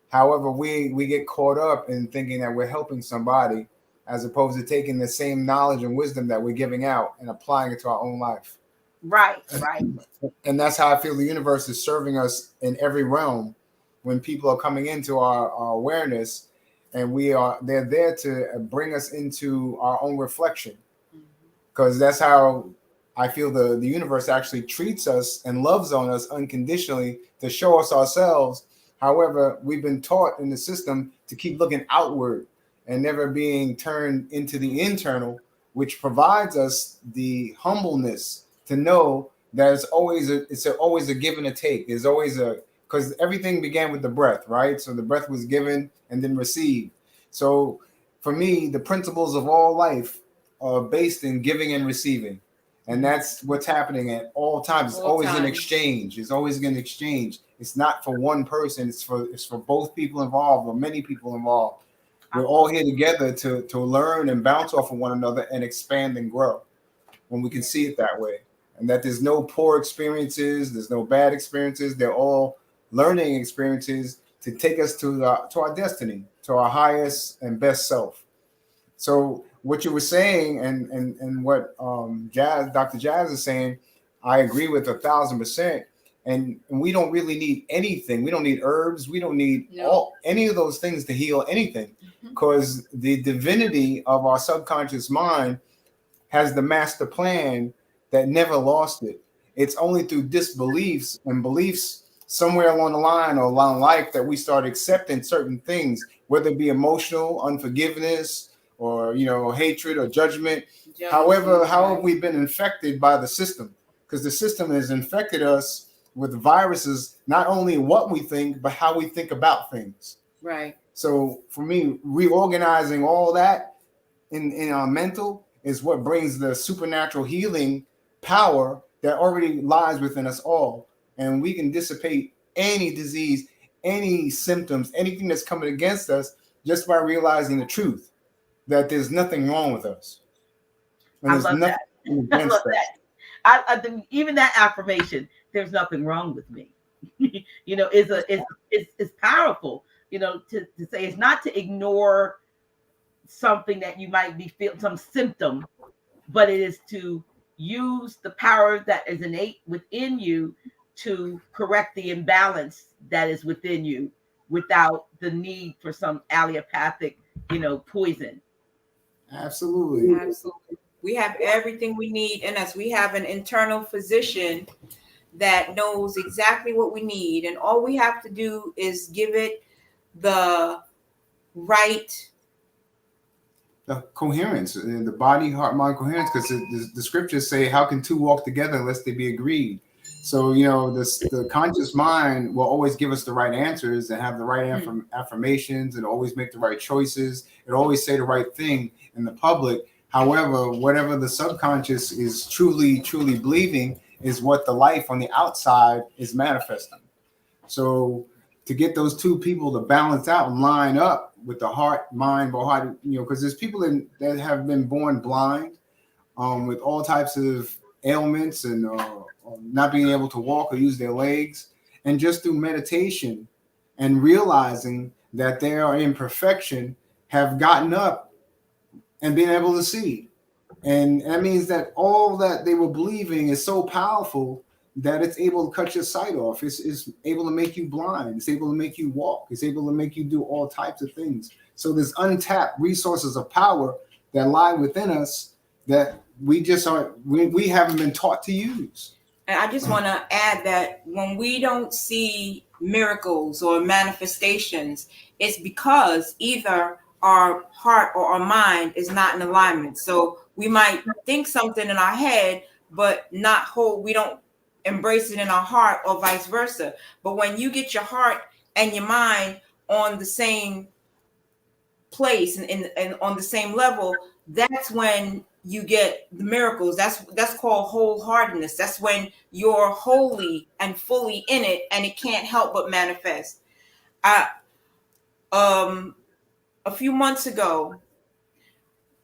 However, we get caught up in thinking that we're helping somebody as opposed to taking the same knowledge and wisdom that we're giving out and applying it to our own life. right. And that's how I feel the universe is serving us in every realm when people are coming into our awareness, and they're there to bring us into our own reflection. Because that's how I feel the universe actually treats us and loves on us unconditionally to show us ourselves. However, we've been taught in the system to keep looking outward and never being turned into the internal, which provides us the humbleness to know that it's always a give and a take. There's always because everything began with the breath, right? So the breath was given and then received. So for me, the principles of all life are based in giving and receiving. And that's what's happening at all times. It's always an exchange. It's always an exchange. It's not for one person. It's for both people involved or many people involved. We're all here together to learn and bounce off of one another and expand and grow when we can see it that way. And that there's no poor experiences. There's no bad experiences. They're all learning experiences to take us to our destiny, to our highest and best self. So what you were saying and what Dr. Jazz is saying, I agree with 1,000%. And we don't really need anything. We don't need herbs. We don't need any of those things to heal anything, because the divinity of our subconscious mind has the master plan that never lost it. It's only through disbeliefs and beliefs somewhere along the line or along life that we start accepting certain things, whether it be emotional unforgiveness or hatred or judgment. However, how have we been infected by the system? Because the system has infected us with viruses, not only what we think, but how we think about things. Right. So for me, reorganizing all that in our mental is what brings the supernatural healing power that already lies within us all. And we can dissipate any disease, any symptoms, anything that's coming against us just by realizing the truth that there's nothing wrong with us. And I love that. I love that. I think even that affirmation, there's nothing wrong with me, is powerful, to say. It's not to ignore something that you might be feeling, some symptom, but it is to use the power that is innate within you to correct the imbalance that is within you without the need for some allopathic, poison. Absolutely. We have everything we need in us. We have an internal physician that knows exactly what we need, and all we have to do is give it the right coherence, the body, heart, mind coherence, because the scriptures say, how can two walk together unless they be agreed? So, the conscious mind will always give us the right answers and have the right affirmations and always make the right choices and always say the right thing in the public. However, whatever the subconscious is truly, truly believing is what the life on the outside is manifesting. So to get those two people to balance out and line up with the heart, mind, body, because there's people that have been born blind with all types of ailments and not being able to walk or use their legs. And just through meditation and realizing that they are in perfection, have gotten up and being able to see. And that means that all that they were believing is so powerful that it's able to cut your sight off. It's able to make you blind. It's able to make you walk. It's able to make you do all types of things. So there's untapped resources of power that lie within us that we just aren't, we haven't been taught to use. And I just want to add that when we don't see miracles or manifestations, it's because either our heart or our mind is not in alignment. So we might think something in our head, but we don't embrace it in our heart, or vice versa. But when you get your heart and your mind on the same place and on the same level, that's when you get the miracles. That's called wholeheartedness. That's when you're wholly and fully in it, and it can't help but manifest. A few months ago,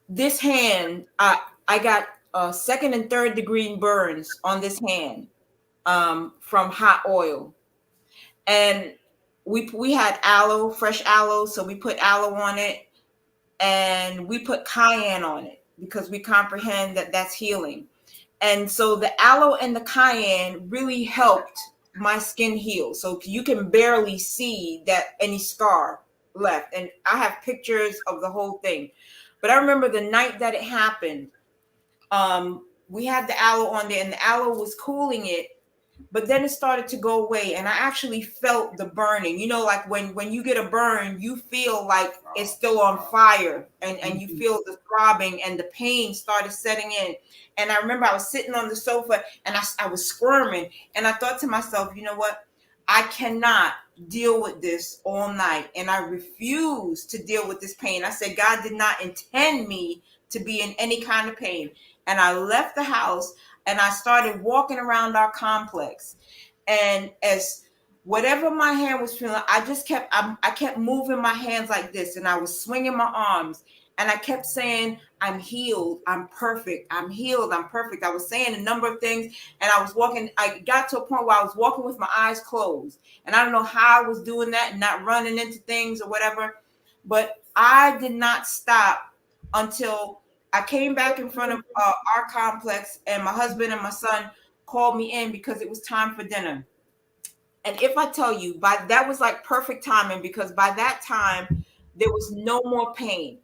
this hand, I got second and third degree burns on this hand from hot oil, and we had aloe, fresh aloe, so we put aloe on it, and we put cayenne on it because we comprehend that that's healing. And so the aloe and the cayenne really helped my skin heal. So you can barely see that any scar left. And I have pictures of the whole thing. But I remember the night that it happened, we had the aloe on there and the aloe was cooling it, but then it started to go away. And I actually felt the burning. You know, like when you get a burn, you feel like it's still on fire, and you feel the throbbing, and the pain started setting in. And I remember I was sitting on the sofa and I was squirming, and I thought to myself, you know what? I cannot deal with this all night. And I refuse to deal with this pain. I said, God did not intend me to be in any kind of pain. And I left the house and I started walking around our complex. And as whatever my hand was feeling, I kept moving my hands like this, and I was swinging my arms, and I kept saying, I'm healed, I'm perfect, I'm healed, I'm perfect. I was saying a number of things, and I got to a point where I was walking with my eyes closed. And I don't know how I was doing that and not running into things or whatever, but I did not stop until I came back in front of our complex, and my husband and my son called me in because it was time for dinner. And if I tell you, that was like perfect timing, because by that time there was no more pain.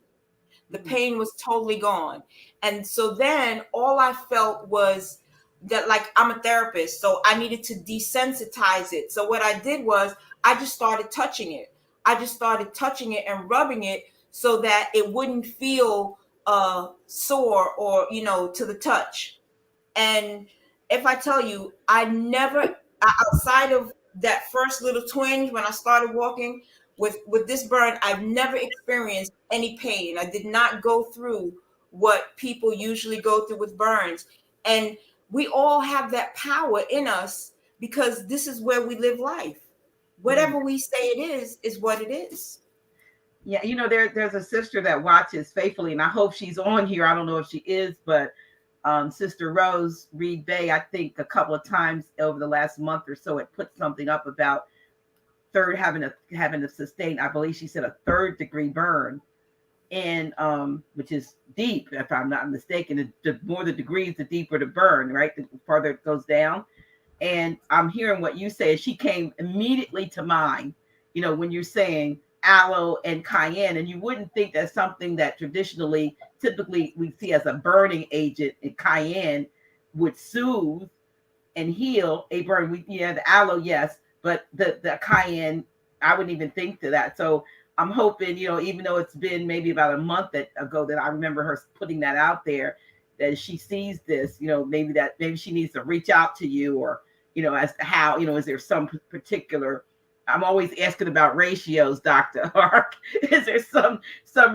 The pain was totally gone. And so then all I felt was that, like, I'm a therapist, so I needed to desensitize it. So what I did was I just started touching it. And rubbing it so that it wouldn't feel sore or, to the touch. And if I tell you, I never, outside of that first little twinge when I started walking with this burn, I've never experienced any pain. I did not go through what people usually go through with burns. And we all have that power in us, because this is where we live life. Whatever we say it is what it is. Yeah, there's a sister that watches faithfully, and I hope she's on here. I don't know if she is, but Sister Rose Reed Bay, I think a couple of times over the last month or so, it put something up about having a sustained, I believe she said, a 3rd degree burn, and which is deep, if I'm not mistaken. The more the degrees, the deeper the burn, right? The farther it goes down. And I'm hearing what you say. She came immediately to mind, when you're saying aloe and cayenne, and you wouldn't think that's something that typically we see as a burning agent, and cayenne would soothe and heal a burn. The aloe, yes, but the cayenne, I wouldn't even think to that. So I'm hoping, even though it's been maybe about a month ago that I remember her putting that out there, that she sees this, maybe she needs to reach out to you, or, as to how, is there some particular, I'm always asking about ratios, Dr. Arkh. Is there some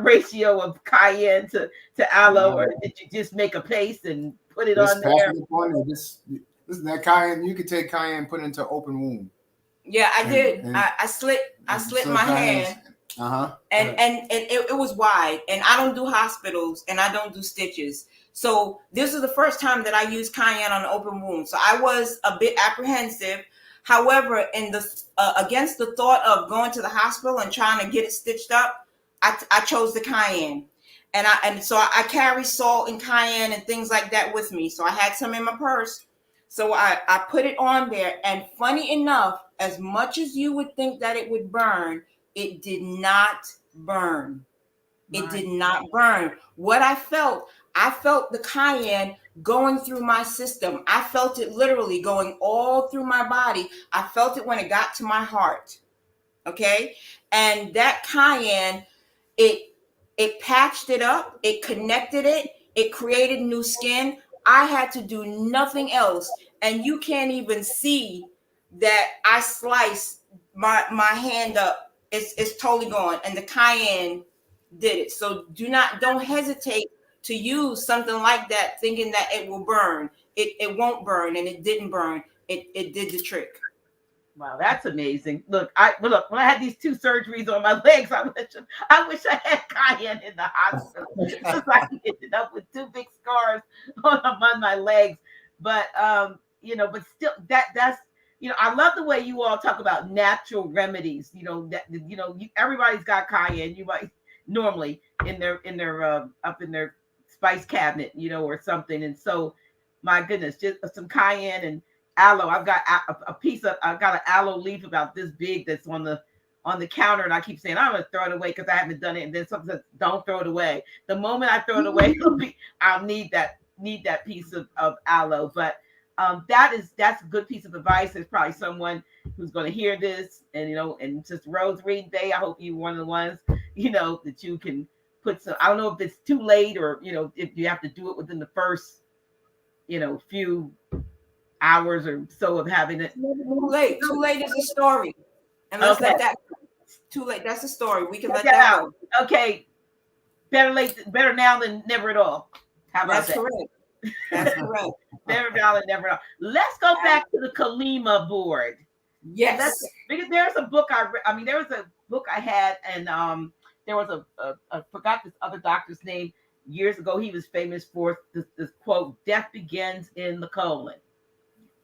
ratio of cayenne to aloe, or did you just make a paste and put it on there? Listen, that cayenne, you could take cayenne, put it into open wound. Yeah, I did. I slit my hand. Uh-huh. And it was wide, and I don't do hospitals and I don't do stitches. So this is the first time that I used cayenne on an open wound. So I was a bit apprehensive. However, against the thought of going to the hospital and trying to get it stitched up, I chose the cayenne. And so I carry salt and cayenne and things like that with me. So I had some in my purse. So I put it on there. And funny enough, as much as you would think that it would burn, it did not burn. It did not burn. What I felt the cayenne going through my system. I felt it literally going all through my body. I felt it when it got to my heart. Okay. And that cayenne, it patched it up, it connected it, it created new skin. I had to do nothing else. And you can't even see that I sliced my hand up. It's totally gone. And the cayenne did it. So don't hesitate to use something like that thinking that it will burn. It won't burn, and it didn't burn. It did the trick. Wow, that's amazing. Look, when I had these 2 surgeries on my legs, I wish I had cayenne in the hospital because I ended up with 2 big scars on my legs. But but still, that's I love the way you all talk about natural remedies. Everybody's got cayenne. You might normally in their up in their spice cabinet, or something. And so, my goodness, just some cayenne and aloe. I've got I've got an aloe leaf about this big that's on the counter, and I keep saying I'm gonna throw it away because I haven't done it. And then something says, "Don't throw it away." The moment I throw it away, I'll need that piece of aloe. But that's a good piece of advice. There's probably someone who's going to hear this, and and just Rose Reed Day. I hope you're one of the ones that you can put some. I don't know if it's too late or if you have to do it within the first few hours or so of having it. Too late is a story. And let's let that too late. That's a story. We can let that out. Okay. Better now than never at all. How about that? Correct. That's correct. Better now than never at all. Let's go back to the Kalima board. Yes. Because there's a book there was a book I had, and there was I forgot this other doctor's name years ago. He was famous for this quote, "Death begins in the colon."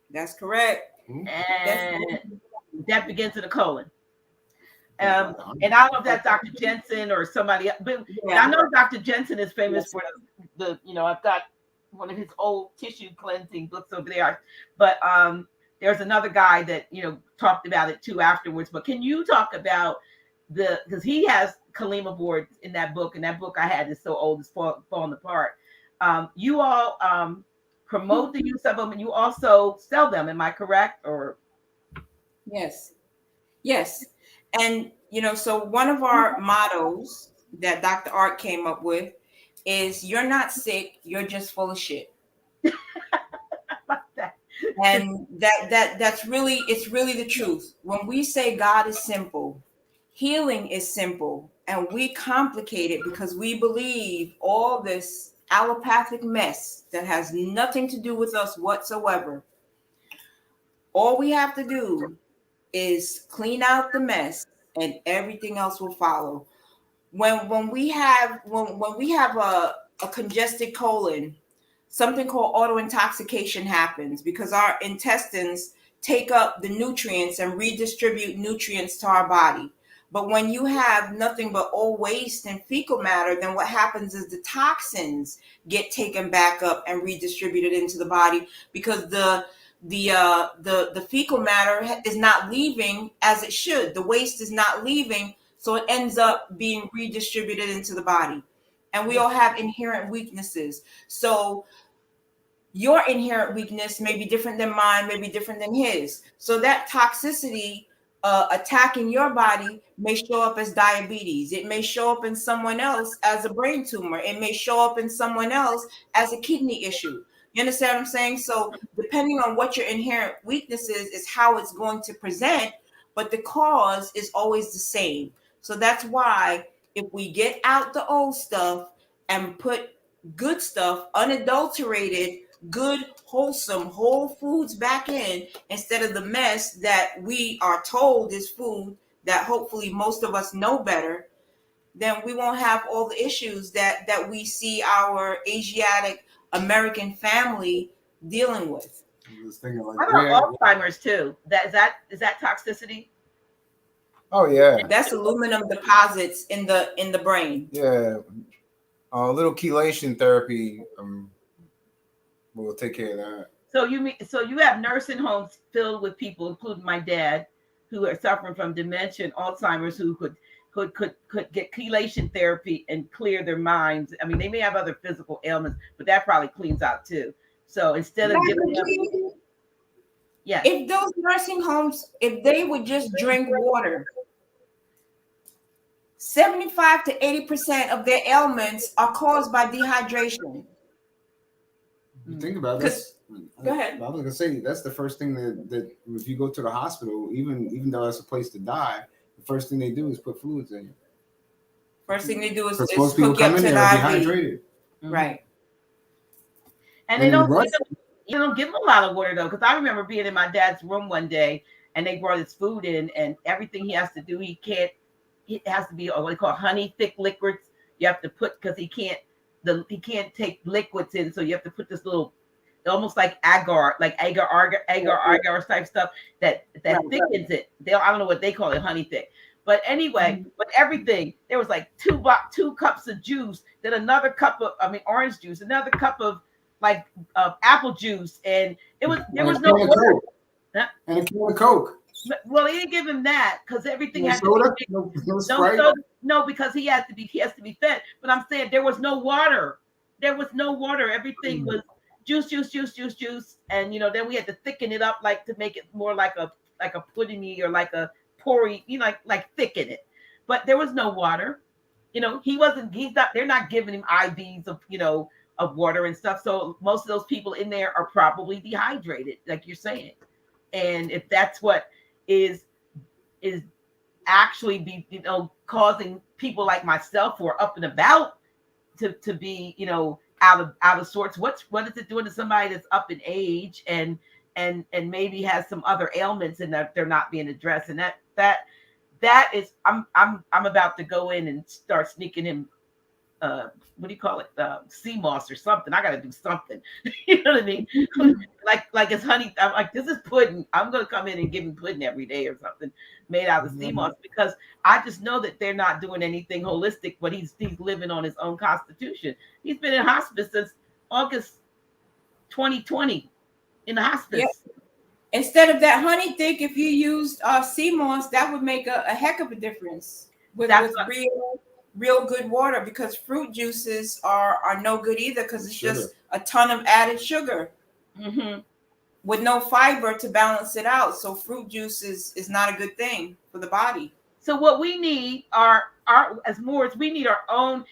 That's correct. And death begins in the colon. And I don't know if that's Dr. Jensen or somebody else, but I know Dr. Jensen is famous for the I've got one of his old tissue cleansing books over there. But there's another guy that talked about it too afterwards. But can you talk about because he has Kalima boards in that book, and that book I had is so old it's falling apart. You all promote the use of them, and you also sell them. Am I correct? Or yes. And so one of our mottos that Dr. Arkh came up with is, "You're not sick, you're just full of shit." And that's really, it's really the truth. When we say God is simple, healing is simple, and we complicate it because we believe all this allopathic mess that has nothing to do with us whatsoever. All we have to do is clean out the mess, and everything else will follow. When we have a congested colon, something called autointoxication happens because our intestines take up the nutrients and redistribute nutrients to our body. But when you have nothing but all waste and fecal matter, then what happens is the toxins get taken back up and redistributed into the body because the fecal matter is not leaving as it should. The waste is not leaving, so it ends up being redistributed into the body. And we all have inherent weaknesses. So your inherent weakness may be different than mine, may be different than his. So that toxicity attacking your body may show up as diabetes. It may show up in someone else as a brain tumor. It may show up in someone else as a kidney issue. You understand what I'm saying? So depending on what your inherent weakness is how it's going to present, but the cause is always the same. So that's why if we get out the old stuff and put good stuff, unadulterated, good, wholesome, whole foods back in, instead of the mess that we are told is food that hopefully most of us know better, then we won't have all the issues that we see our Asiatic American family dealing with. What about Alzheimer's too? Is that toxicity? Oh yeah. That's aluminum deposits in the brain. Yeah. A little chelation therapy will take care of that. So you have nursing homes filled with people, including my dad, who are suffering from dementia and Alzheimer's, who could get chelation therapy and clear their minds. I mean, they may have other physical ailments, but that probably cleans out too. So instead of giving them, yeah, if those nursing homes, if they would just drink water, 75 to 80% of their ailments are caused by dehydration. You think about this. Go ahead. I was gonna say that's the first thing that if you go to the hospital, even though it's a place to die, the first thing they do is put fluids in you. First thing they do is most people hook you come up in to there the IV. dehydrated. Right. and they don't give them a lot of water though, because I remember being in my dad's room one day and they brought his food in, and everything he has to do, it has to be what they call honey thick liquids. You have to put, because he can't take liquids in, so you have to put this little, almost like agar type stuff that thickens it. I don't know what they call it, honey thick. But anyway, but everything, there was like two cups of juice, then another cup of orange juice, another cup of apple juice, and there was no water. And a can of Coke. Well, he didn't give him that because everything had soda? to be No Sprite? no, because he has to be fed. But I'm saying there was no water. There was no water. Everything was juice, and then we had to thicken it up to make it more like a puddingy or like a porry, like thicken it. But there was no water. They're not giving him IVs of water and stuff. So most of those people in there are probably dehydrated, like you're saying. And if that's what is actually causing people like myself who are up and about to be out of sorts, what is it doing to somebody that's up in age and maybe has some other ailments and that they're not being addressed? And that is, I'm about to go in and start sneaking in what do you call it, sea moss or something. I gotta do something. You know what I mean? like it's honey. I'm like, this is pudding. I'm gonna come in and give him pudding every day or something made out of sea moss, because I just know that they're not doing anything holistic, but he's living on his own constitution. He's been in hospice since August 2020 in the hospice. Yep. Instead of that honey thick, if you used sea moss, that would make a heck of a difference with real good water, because fruit juices are no good either, because it's just a ton of added sugar with no fiber to balance it out. So fruit juice is not a good thing for the body. So what we need we need our own.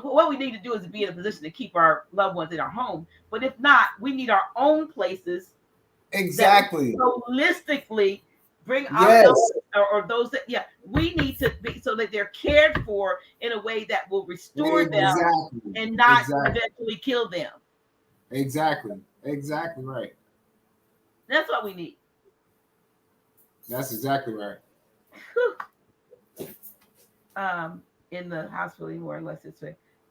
What we need to do is be in a position to keep our loved ones in our home. But if not, we need our own places. Exactly. Holistically bring ourselves or those that we need to be, so that they're cared for in a way that will restore them and not eventually kill them. Exactly right. That's what we need. That's exactly right. In the hospital anymore, unless it's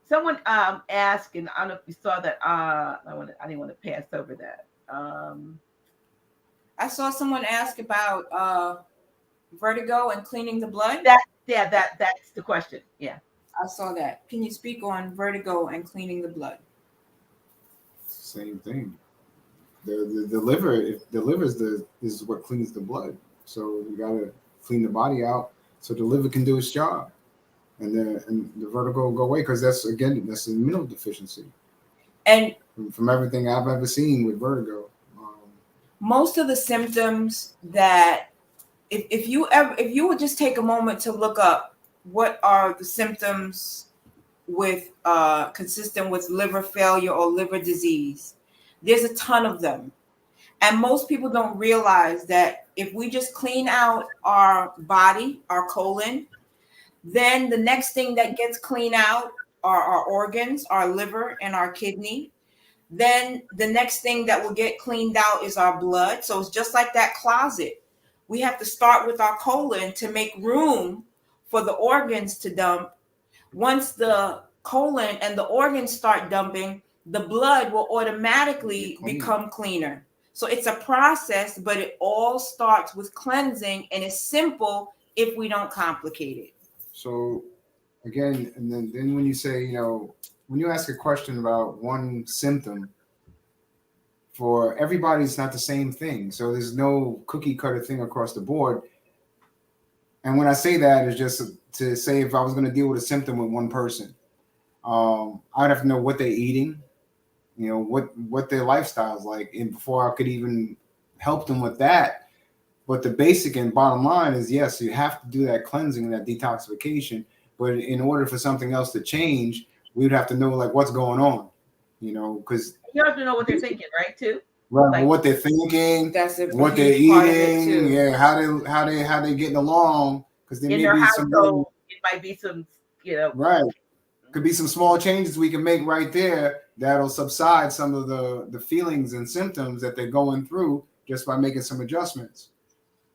someone asked, and I don't know if you saw that. I didn't want to pass over that. I saw someone ask about vertigo and cleaning the blood. That's the question. Yeah, I saw that. Can you speak on vertigo and cleaning the blood? Same thing. The liver, the liver is what cleans the blood. So you gotta clean the body out so the liver can do its job, and the vertigo will go away, because that's a mineral deficiency. And from everything I've ever seen with vertigo, most of the symptoms that if you would just take a moment to look up what are the symptoms with consistent with liver failure or liver disease, there's a ton of them. And most people don't realize that if we just clean out our body, our colon, then the next thing that gets cleaned out are our organs, our liver and our kidney. Then the next thing that will get cleaned out is our blood. So it's just like that closet. We have to start with our colon to make room for the organs to dump. Once the colon and the organs start dumping, the blood will automatically become cleaner. So it's a process, but it all starts with cleansing, and it's simple if we don't complicate it. So again, and then when you say, when you ask a question about one symptom, for everybody, it's not the same thing. So there's no cookie cutter thing across the board. And when I say that, is just to say if I was going to deal with a symptom with one person, I'd have to know what they're eating, you know, what their lifestyle's like, and before I could even help them with that. But the basic and bottom line is, yes, you have to do that cleansing and that detoxification. But in order for something else to change, we would have to know like what's going on, you know, because you have to know what they're thinking, right? Too. right, Like, what they're thinking, That's a what they're huge part of it, eating, too. yeah, how they getting along, because there in may their be some household, it might be some, you know, right. Could be some small changes we can make right there that'll subside some of the feelings and symptoms that they're going through just by making some adjustments.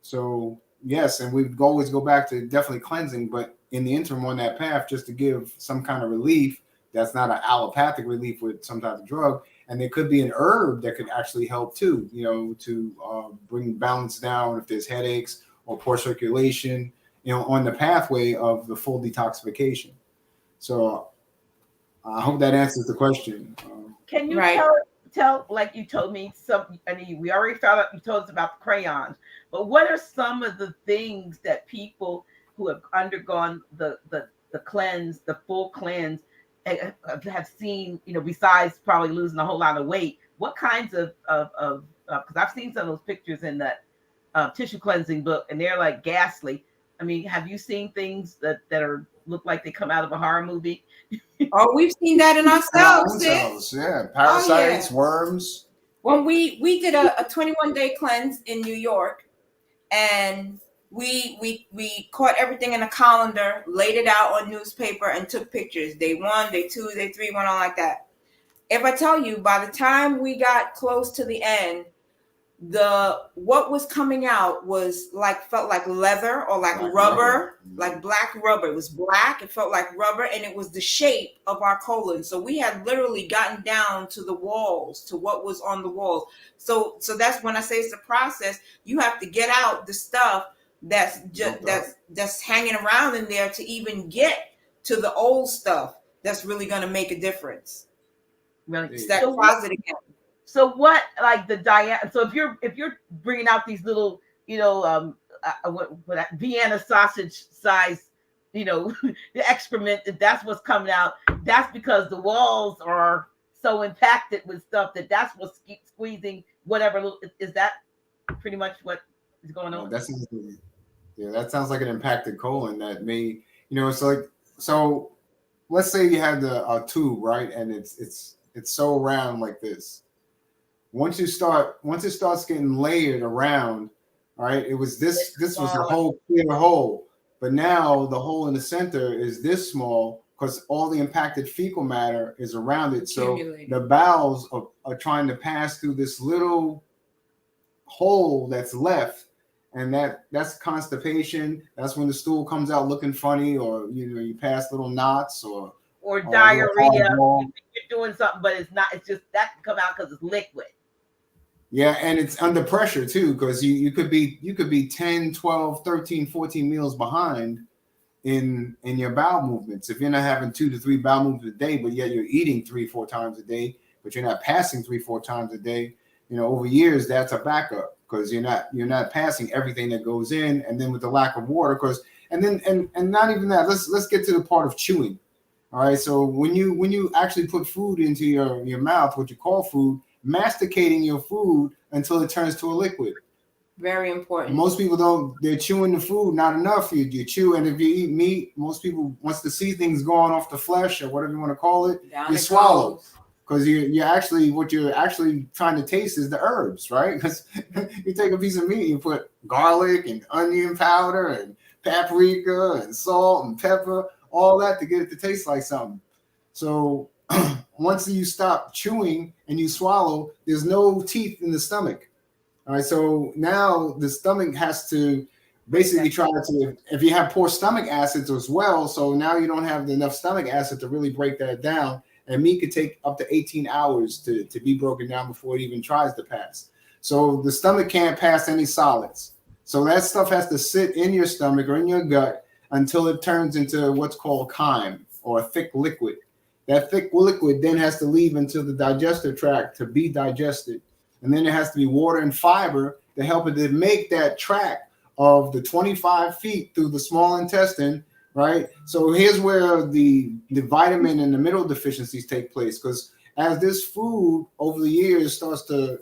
So yes, and we always go back to definitely cleansing, but in the interim on that path, just to give some kind of relief that's not an allopathic relief with some type of drug. And there could be an herb that could actually help too, you know, to bring balance down if there's headaches or poor circulation, you know, on the pathway of the full detoxification. So I hope that answers the question. Can you Right. tell, like you told me some, I mean, we already found out, you told us about the crayons, but what are some of the things that people who have undergone the cleanse, the full cleanse, have seen, you know, besides probably losing a whole lot of weight? What kinds of because I've seen some of those pictures in that tissue cleansing book, and they're like ghastly. I mean, have you seen things that are look like they come out of a horror movie? Oh, we've seen that in ourselves, sis. Yeah, parasites, worms. When we did a 21-day cleanse in New York, and we caught everything in a colander, laid it out on newspaper, and took pictures. Day 1, day 2, day 3, went on like that. If I tell you, by the time we got close to the end, what was coming out felt like leather or like Black rubber, rubber. like black rubber. It was black. It felt like rubber, and it was the shape of our colon. So we had literally gotten down to the walls, to what was on the walls. So that's when I say it's a process. You have to get out the stuff that's hanging around in there to even get to the old stuff that's really going to make a difference. Really? It's that closet again. So what, like the diet? So if you're bringing out these little, you know, what Vienna sausage size, you know, the excrement, if that's what's coming out, that's because the walls are so impacted with stuff that's what's squeezing whatever. Is that pretty much what is going on? That sounds like an impacted colon that may, you know, it's like, so let's say you had a tube, right, and it's so round like this. Once it starts getting layered around, all right, it was this was a whole clear hole, but now the hole in the center is this small because all the impacted fecal matter is around it. So the bowels are trying to pass through this little hole that's left, and that's constipation. That's when the stool comes out looking funny, or you know, you pass little knots or diarrhea. You're doing something, but it's not. It's just that can come out because it's liquid. Yeah, and it's under pressure too, because you could be 10, 12, 13, 14 meals behind in your bowel movements. If you're not having 2 to 3 bowel movements a day, but yet you're eating 3-4 times a day, but you're not passing 3-4 times a day, you know, over years that's a backup because you're not passing everything that goes in, and then with the lack of water, and not even that. Let's get to the part of chewing. All right, so when you actually put food into your mouth, what you call food, masticating your food until it turns to a liquid. Very important. Most people they're chewing the food, not enough. You chew, and if you eat meat, most people, once to see things going off the flesh or whatever you want to call it, you swallow. Because what you're actually trying to taste is the herbs, right? Because you take a piece of meat, you put garlic and onion powder and paprika and salt and pepper, all that to get it to taste like something. So once you stop chewing and you swallow, there's no teeth in the stomach. All right, so now the stomach has to basically try to, if you have poor stomach acids as well, so now you don't have enough stomach acid to really break that down. And meat could take up to 18 hours to be broken down before it even tries to pass. So the stomach can't pass any solids. So that stuff has to sit in your stomach or in your gut until it turns into what's called chyme, or a thick liquid. That thick liquid then has to leave into the digestive tract to be digested. And then it has to be water and fiber to help it to make that tract of the 25 feet through the small intestine, right? So here's where the vitamin and the mineral deficiencies take place, because as this food over the years starts to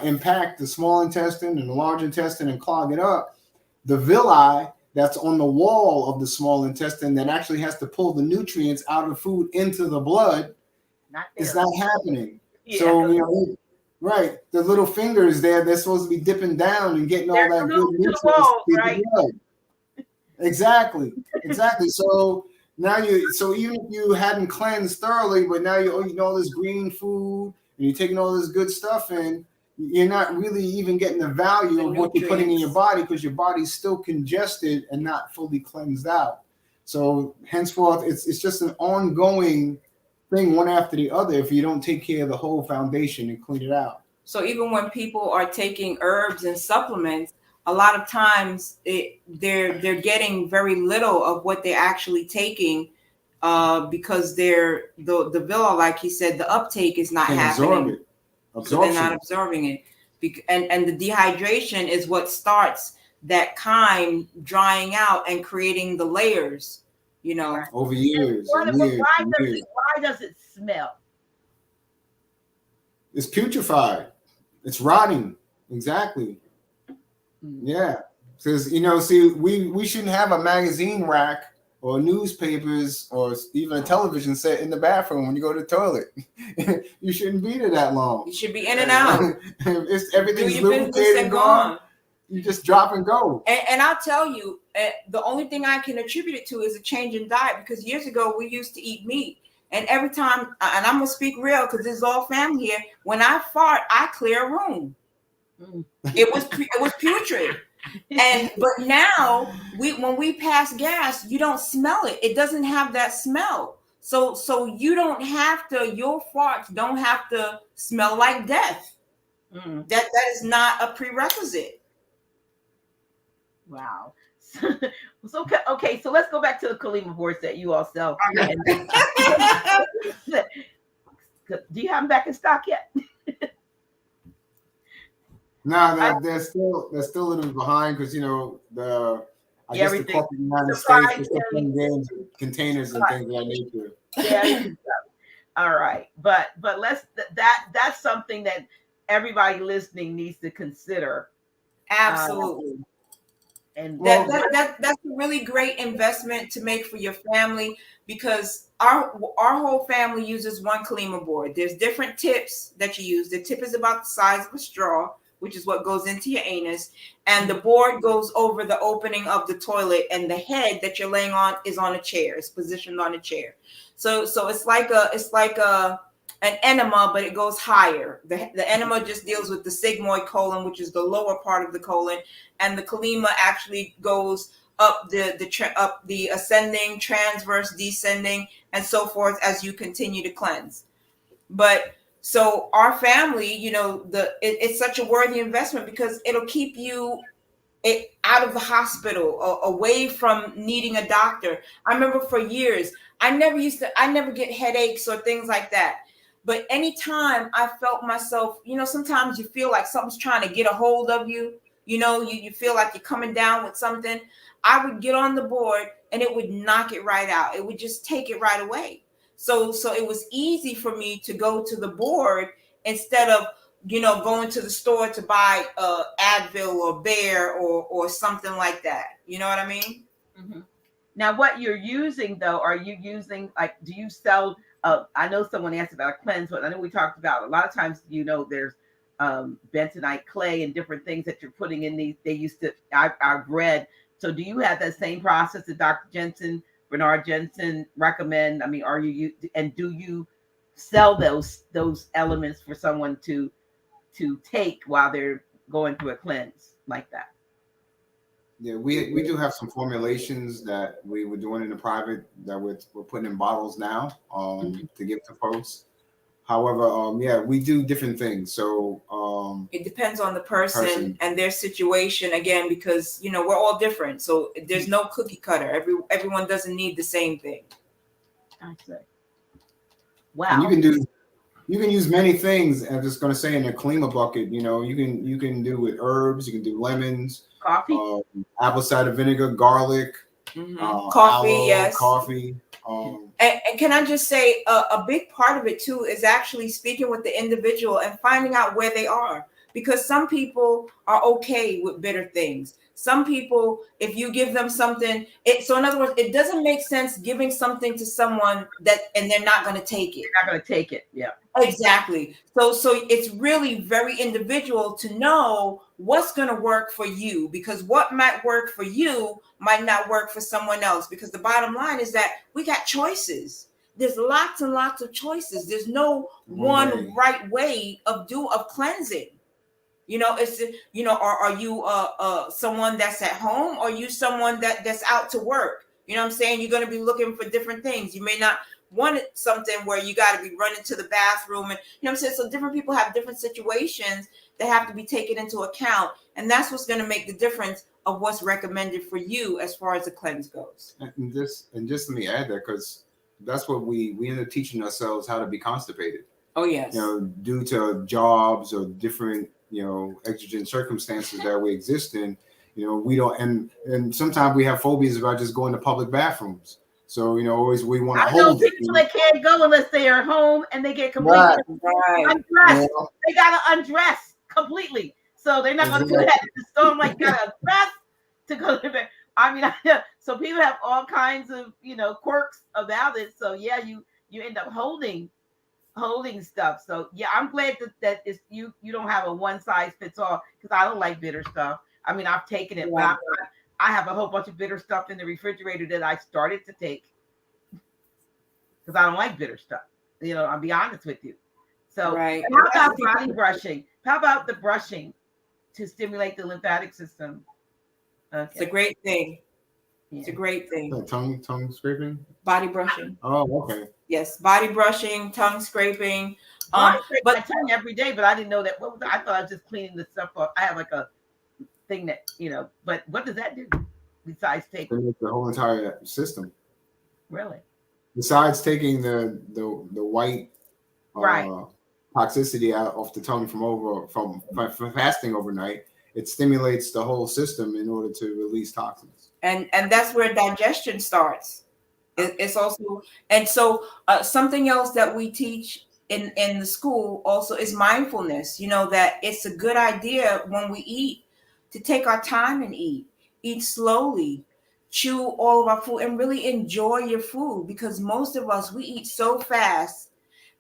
impact the small intestine and the large intestine and clog it up, the villi that's on the wall of the small intestine that actually has to pull the nutrients out of the food into the blood, it's not happening. Yeah. So, you know, right, the little fingers there, they're supposed to be dipping down and getting all that good nutrients to the blood. Exactly. So now so even if you hadn't cleansed thoroughly, but now you're eating all this green food and you're taking all this good stuff in, you're not really even getting the value of what you're putting in your body, because your body's still congested and not fully cleansed out. So henceforth, it's just an ongoing thing, one after the other, if you don't take care of the whole foundation and clean it out. So even when people are taking herbs and supplements, a lot of times they're getting very little of what they're actually taking, because the villi, like he said, the uptake is not happening. So they're not absorbing it. And the dehydration is what starts that chyme drying out and creating the layers, you know. Over years. Why does it smell? It's putrefied. It's rotting. Exactly. Yeah. Because, you know, see, we shouldn't have a magazine rack or newspapers or even a television set in the bathroom when you go to the toilet. You shouldn't be there that long. You should be in and out. Everything's lubricated and gone. You just drop and go. And I'll tell you, the only thing I can attribute it to is a change in diet, because years ago we used to eat meat. And every time, and I'm going to speak real because this is all family here, when I fart, I clear a room. It was putrid. But now when we pass gas, you don't smell it. It doesn't have that smell. So you don't have to, your farts don't have to smell like death. That is not a prerequisite. Wow. So okay, so let's go back to the Kalima boards that you all sell. Do you have them back in stock yet? No, they're still a little bit behind, because, you know, the corporate United States is putting games and containers and things of that nature. Yeah. All right, but that's something that everybody listening needs to consider. Absolutely. And that's a really great investment to make for your family, because our whole family uses one Kalima board. There's different tips that you use. The tip is about the size of a straw, which is what goes into your anus, and the board goes over the opening of the toilet, and the head that you're laying on is on a chair. It's positioned on a chair. So it's like an enema, but it goes higher. The enema just deals with the sigmoid colon, which is the lower part of the colon, and the Kalima actually goes up the ascending, transverse, descending, and so forth as you continue to cleanse. But so our family, you know, it's such a worthy investment, because it'll keep you out of the hospital, away from needing a doctor. I remember for years, I never get headaches or things like that. But anytime I felt myself, you know, sometimes you feel like something's trying to get a hold of you, you know, you feel like you're coming down with something. I would get on the board and it would knock it right out. It would just take it right away. So it was easy for me to go to the board instead of, you know, going to the store to buy Advil or Bear or something like that. You know what I mean? Mm-hmm. Now, what you're using, though, are you using, like, do you sell, I know someone asked about a cleanse, but I know we talked about a lot of times, you know, there's bentonite clay and different things that you're putting in these. They used to, I've read. So do you have that same process that Dr. Bernard Jensen recommend? I mean, do you sell those elements for someone to take while they're going through a cleanse like that? Yeah, we do have some formulations that we were doing in the private that we're putting in bottles now to give to folks. However, yeah, we do different things. So it depends on the person and their situation, again, because, you know, we're all different. So there's no cookie cutter. Everyone doesn't need the same thing. I see. And Wow. you can use many things. I'm just going to say in a klima bucket, you can do with herbs, you can do lemons, Coffee. apple cider vinegar, garlic, Coffee, aloe, yes. coffee. And can I just say a big part of it too is actually speaking with the individual and finding out where they are, because some people are okay with bitter things. Some people, if you give them something, so in other words, it doesn't make sense giving something to someone and they're not going to take it. You're not going to take it. Yeah. Exactly. So it's really very individual to know what's going to work for you, because what might work for you might not work for someone else, because the bottom line is that we got choices. There's lots and lots of choices. There's no one right way of cleansing. It's are you someone that's at home, or are you someone that's out to work? You know what I'm saying? You're going to be looking for different things. You may not want something where you got to be running to the bathroom, and you know what I'm saying? So different people have different situations that have to be taken into account, and that's what's going to make the difference of what's recommended for you as far as the cleanse goes. And just let me add that, because that's what we end up teaching ourselves, how to be constipated. Oh yes. Due to jobs or different exigent circumstances that we exist in. We don't, and sometimes we have phobias about just going to public bathrooms. So always we want to hold it. People that can't go unless they are home and they get completely undressed. Yeah. They gotta undress completely, so they're not gonna do that. So I'm like, gotta undress to go to bed. I mean, so people have all kinds of quirks about it. So yeah, you end up holding stuff. So yeah, I'm glad that is you don't have a one size fits all, because I don't like bitter stuff. I mean, I've taken it, but I have a whole bunch of bitter stuff in the refrigerator that I started to take because I don't like bitter stuff. I'll be honest with you. So right. How about body brushing? How about the brushing to stimulate the lymphatic system? Okay. It's a great thing. Yeah. It's a great thing. Tongue scraping? Body brushing. Oh, okay. Yes, body brushing, tongue scraping. I scrape my tongue every day, but I didn't know that. I thought I was just cleaning the stuff up. I have like a thing that but what does that do besides taking the whole entire system? Really? Besides taking the white toxicity out off the tongue from fasting overnight, it stimulates the whole system in order to release toxins. And that's where digestion starts. It's also, and so something else that we teach in the school also is mindfulness. That it's a good idea when we eat to take our time and eat slowly, chew all of our food, and really enjoy your food, because most of us, we eat so fast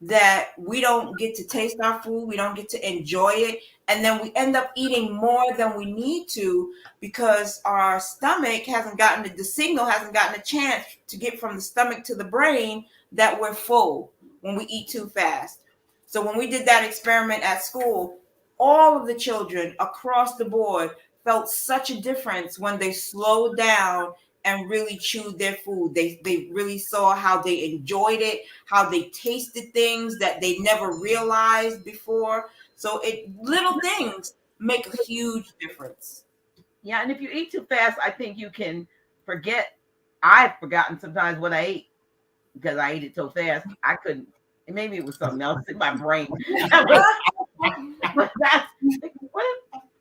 that we don't get to taste our food, we don't get to enjoy it, and then we end up eating more than we need to, because our stomach hasn't gotten the signal hasn't gotten a chance to get from the stomach to the brain that we're full when we eat too fast. So when we did that experiment at school, all of the children across the board felt such a difference when they slowed down and really chewed their food. They really saw how they enjoyed it, how they tasted things that they never realized before. So little things make a huge difference. Yeah, and if you eat too fast, I think you can forget. I've forgotten sometimes what I ate because I ate it so fast. I couldn't. And maybe it was something else in my brain. But that's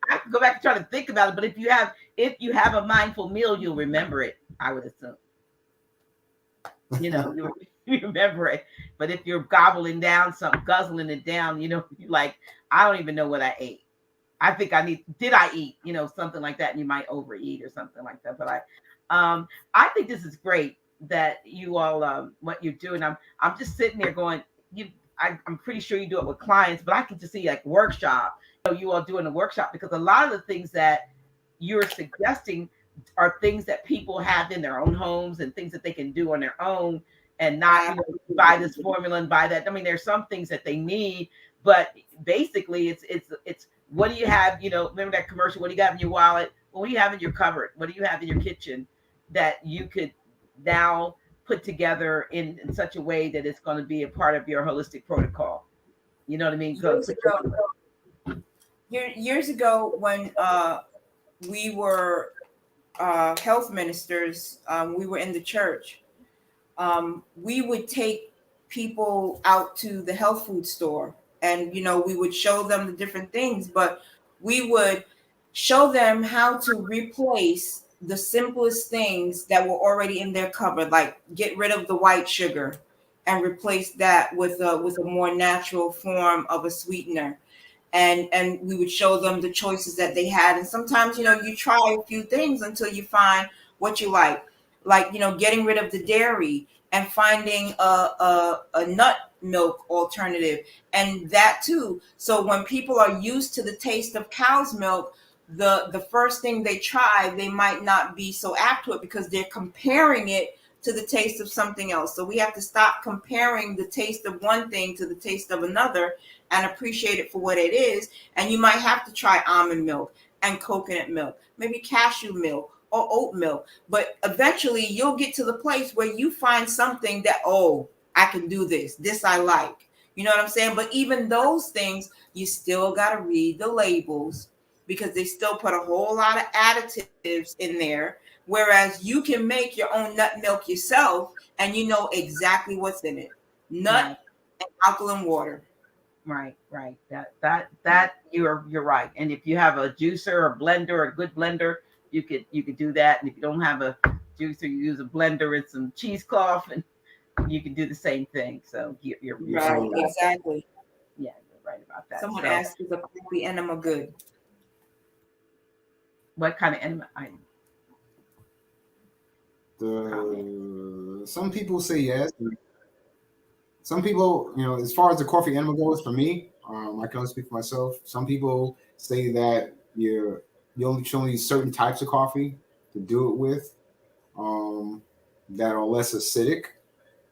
I have to go back and try to think about it. But if you have a mindful meal, you'll remember it, I would assume. You remember it. But if you're guzzling it down, you're like, I don't even know what I ate. I think did I eat, something like that, and you might overeat or something like that. But I think this is great that you all what you're doing. I'm just sitting there going, I'm pretty sure you do it with clients, but I can just see like workshop. You all doing a workshop, because a lot of the things that you're suggesting are things that people have in their own homes and things that they can do on their own, and not buy this formula and buy that. I mean, there's some things that they need, but basically it's what do you have? Remember that commercial? What do you have in your wallet? What do you have in your cupboard? What do you have in your kitchen that you could now put together in such a way that it's going to be a part of your holistic protocol? You know what I mean? Years ago, when we were health ministers, we were in the church. We would take people out to the health food store, and we would show them the different things, but we would show them how to replace the simplest things that were already in their cupboard, like get rid of the white sugar and replace that with a more natural form of a sweetener. And we would show them the choices that they had. And sometimes, you try a few things until you find what you like, getting rid of the dairy and finding a nut milk alternative, and that too. So when people are used to the taste of cow's milk, the first thing they try, they might not be so apt to it because they're comparing it to the taste of something else. So we have to stop comparing the taste of one thing to the taste of another and appreciate it for what it is. And you might have to try almond milk and coconut milk, maybe cashew milk or oat milk. But eventually you'll get to the place where you find something that, oh, I can do this. This I like. You know what I'm saying? But even those things, you still got to read the labels because they still put a whole lot of additives in there. Whereas you can make your own nut milk yourself and you know exactly what's in it. Nut and alkaline water. Right. That you're right. And if you have a juicer or blender, a good blender, you could do that. And if you don't have a juicer, you use a blender and some cheesecloth, and you can do the same thing. So you're right. Exactly. Yeah, you're right about that. Someone asked, is a coffee enema good? What kind of enema? Some people say yes. Some people, as far as the coffee enema goes, for me, I can only speak for myself. Some people say that you only should use certain types of coffee to do it with that are less acidic.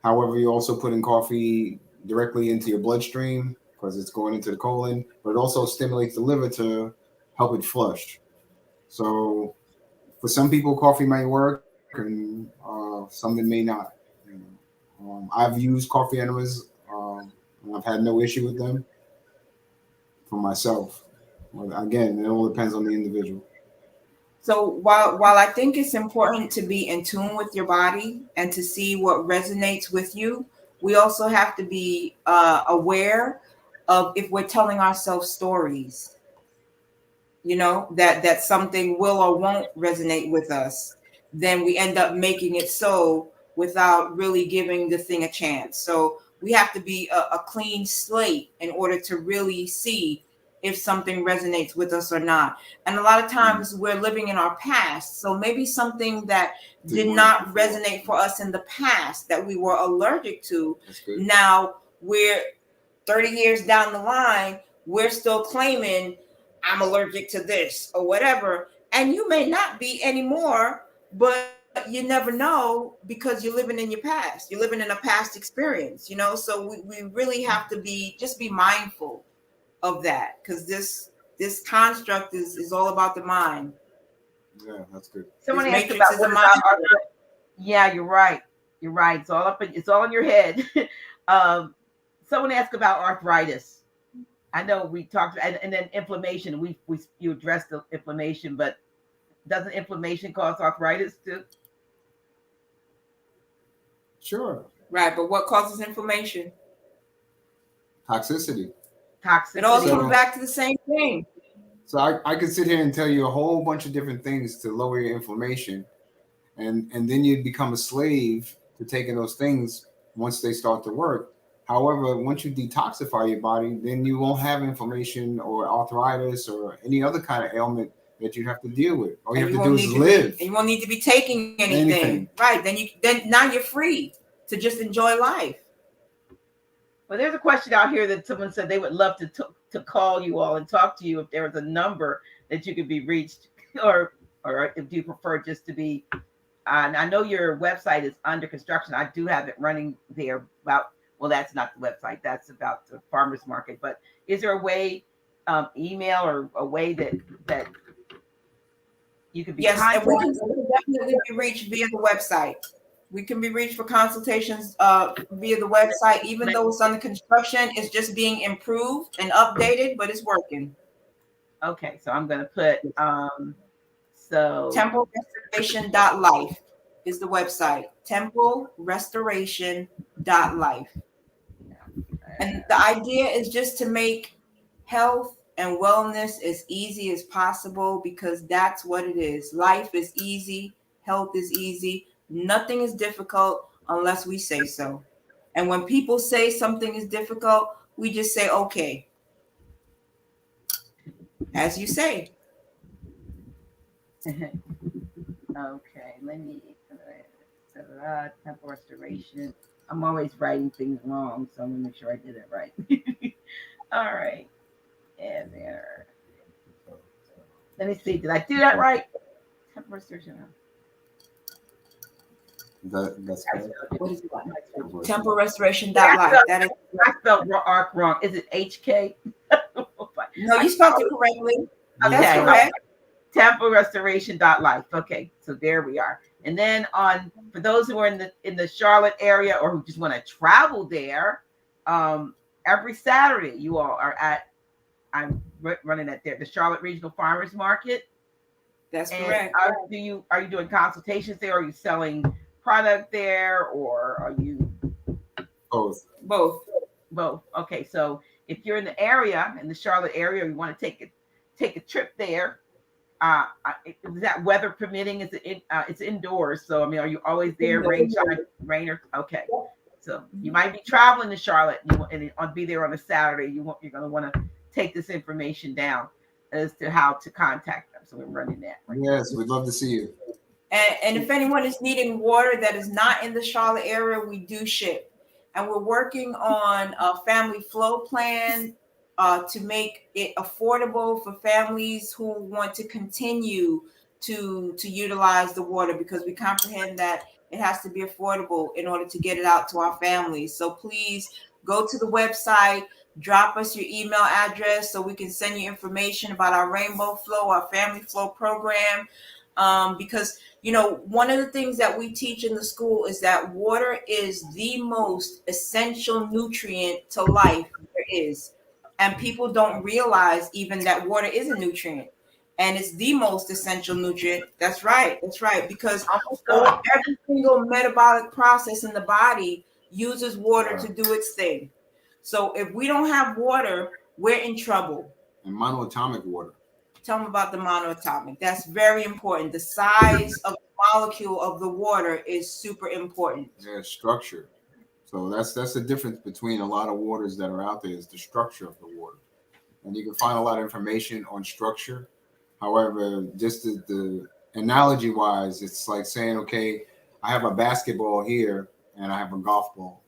However, you also put in coffee directly into your bloodstream because it's going into the colon, but it also stimulates the liver to help it flush. So for some people, coffee might work, and some it may not. I've used coffee enemas, and I've had no issue with them for myself. Again, it all depends on the individual. So while I think it's important to be in tune with your body and to see what resonates with you, we also have to be aware of if we're telling ourselves stories, that something will or won't resonate with us, then we end up making it so without really giving the thing a chance. So we have to be a clean slate in order to really see if something resonates with us or not. And a lot of times we're living in our past. So maybe something that did not resonate for us in the past that we were allergic to, now we're 30 years down the line, we're still claiming I'm allergic to this or whatever. And you may not be anymore, but you never know because you're living in your past. You're living in a past experience, so we really have to be mindful of that, because this construct is all about the mind. Yeah, that's good. Someone asked about what about our, yeah, you're right. It's all in your head. Someone asked about arthritis. I know we talked, and then inflammation. You addressed the inflammation, but doesn't inflammation cause arthritis too? Sure. Right, but what causes inflammation? Toxicity. It all comes back to the same thing. So I could sit here and tell you a whole bunch of different things to lower your inflammation, and then you'd become a slave to taking those things once they start to work. However, once you detoxify your body, then you won't have inflammation or arthritis or any other kind of ailment that you have to deal with. All you have to do is live. And you won't need to be taking anything. Right. Then now you're free to just enjoy life. Well, there's a question out here that someone said they would love to call you all and talk to you if there was a number that you could be reached, or if you prefer just to be. And I know your website is under construction. I do have it running there well, that's not the website. That's about the farmers market. But is there a way, email or a way that you could be? Yes, and we can definitely be reached via the website. We can be reached for consultations via the website. Even though it's under construction, it's just being improved and updated, but it's working. Okay, so I'm going to put templerestoration.life is the website. templerestoration.life. And the idea is just to make health and wellness as easy as possible, because that's what it is. Life is easy, health is easy. Nothing is difficult unless we say so. And when people say something is difficult, we just say, okay, as you say. Okay, let me temple restoration. I'm always writing things wrong, so I'm gonna make sure I did it right. All right, and there. Let me see. Did I do that right? Temple restoration. That's good. What is it? Temple restoration.life. That is. I spelled Arkh wrong. Is it HK? No, you spelled it correctly. Okay. That's correct. TempleRestoration.life. Okay, so there we are. And then for those who are in the Charlotte area or who just want to travel there, every Saturday you all are at. I'm running at the Charlotte Regional Farmers Market. That's and correct. Are you doing consultations there? Are you selling product there, or are you Both? Both. Okay, so if you're in the area, in the Charlotte area, you want to take a trip there. Is that weather permitting? It's indoors, so I mean, are you always there? Rain, or okay. So you might be traveling to Charlotte, and be there on a Saturday. You're going to want to take this information down as to how to contact them. So we're running that. Yes, we'd love to see you. And if anyone is needing water that is not in the Charlotte area, we do ship. And we're working on a family flow plan to make it affordable for families who want to continue to utilize the water, because we comprehend that it has to be affordable in order to get it out to our families. So please go to the website, drop us your email address so we can send you information about our Rainbow Flow, our Family Flow program. Because, one of the things that we teach in the school is that water is the most essential nutrient to life there is. And people don't realize even that water is a nutrient. And it's the most essential nutrient. That's right. Because every single metabolic process in the body uses water to do its thing. So if we don't have water, we're in trouble. And monoatomic water. Tell them about the monoatomic. That's very important. The size of the molecule of the water is super important. Yeah, structure. So that's the difference between a lot of waters that are out there, is the structure of the water. And you can find a lot of information on structure. However, just the analogy wise, it's like saying, okay, I have a basketball here and I have a golf ball.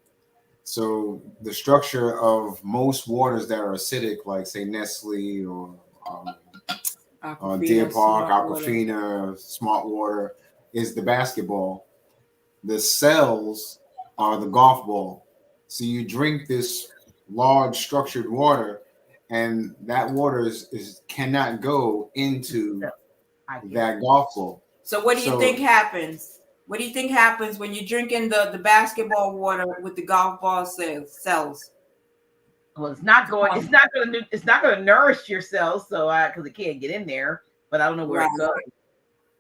So the structure of most waters that are acidic, like say Nestle or Deer Park, Aquafina, Smart Water, is the basketball. The cells are the golf ball. So you drink this large structured water, and that water cannot go into that golf ball. So what do you think happens? What do you think happens when you're drinking the basketball water with the golf ball cells? Well, it's not going to nourish your cells, so because it can't get in there. But I don't know where it goes.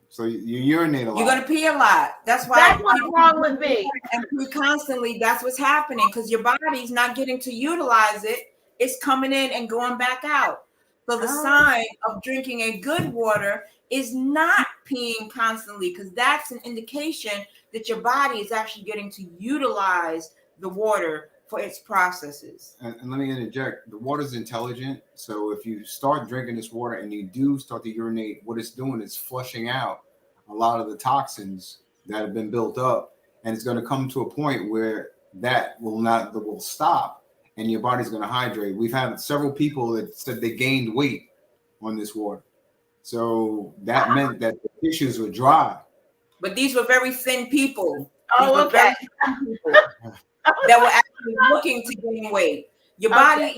So you urinate a lot. You're gonna pee a lot. That's what's wrong with me. And pee constantly. That's what's happening, because your body's not getting to utilize it. It's coming in and going back out. So the sign of drinking a good water is not peeing constantly, because that's an indication that your body is actually getting to utilize the water for its processes. And let me interject. The water is intelligent. So if you start drinking this water and you do start to urinate, what it's doing is flushing out a lot of the toxins that have been built up. And it's going to come to a point where that will stop, and your body's going to hydrate. We've had several people that said they gained weight on this water. So that meant that the tissues were dry. But these were very thin people. Okay. That were actually looking to gain weight. Your body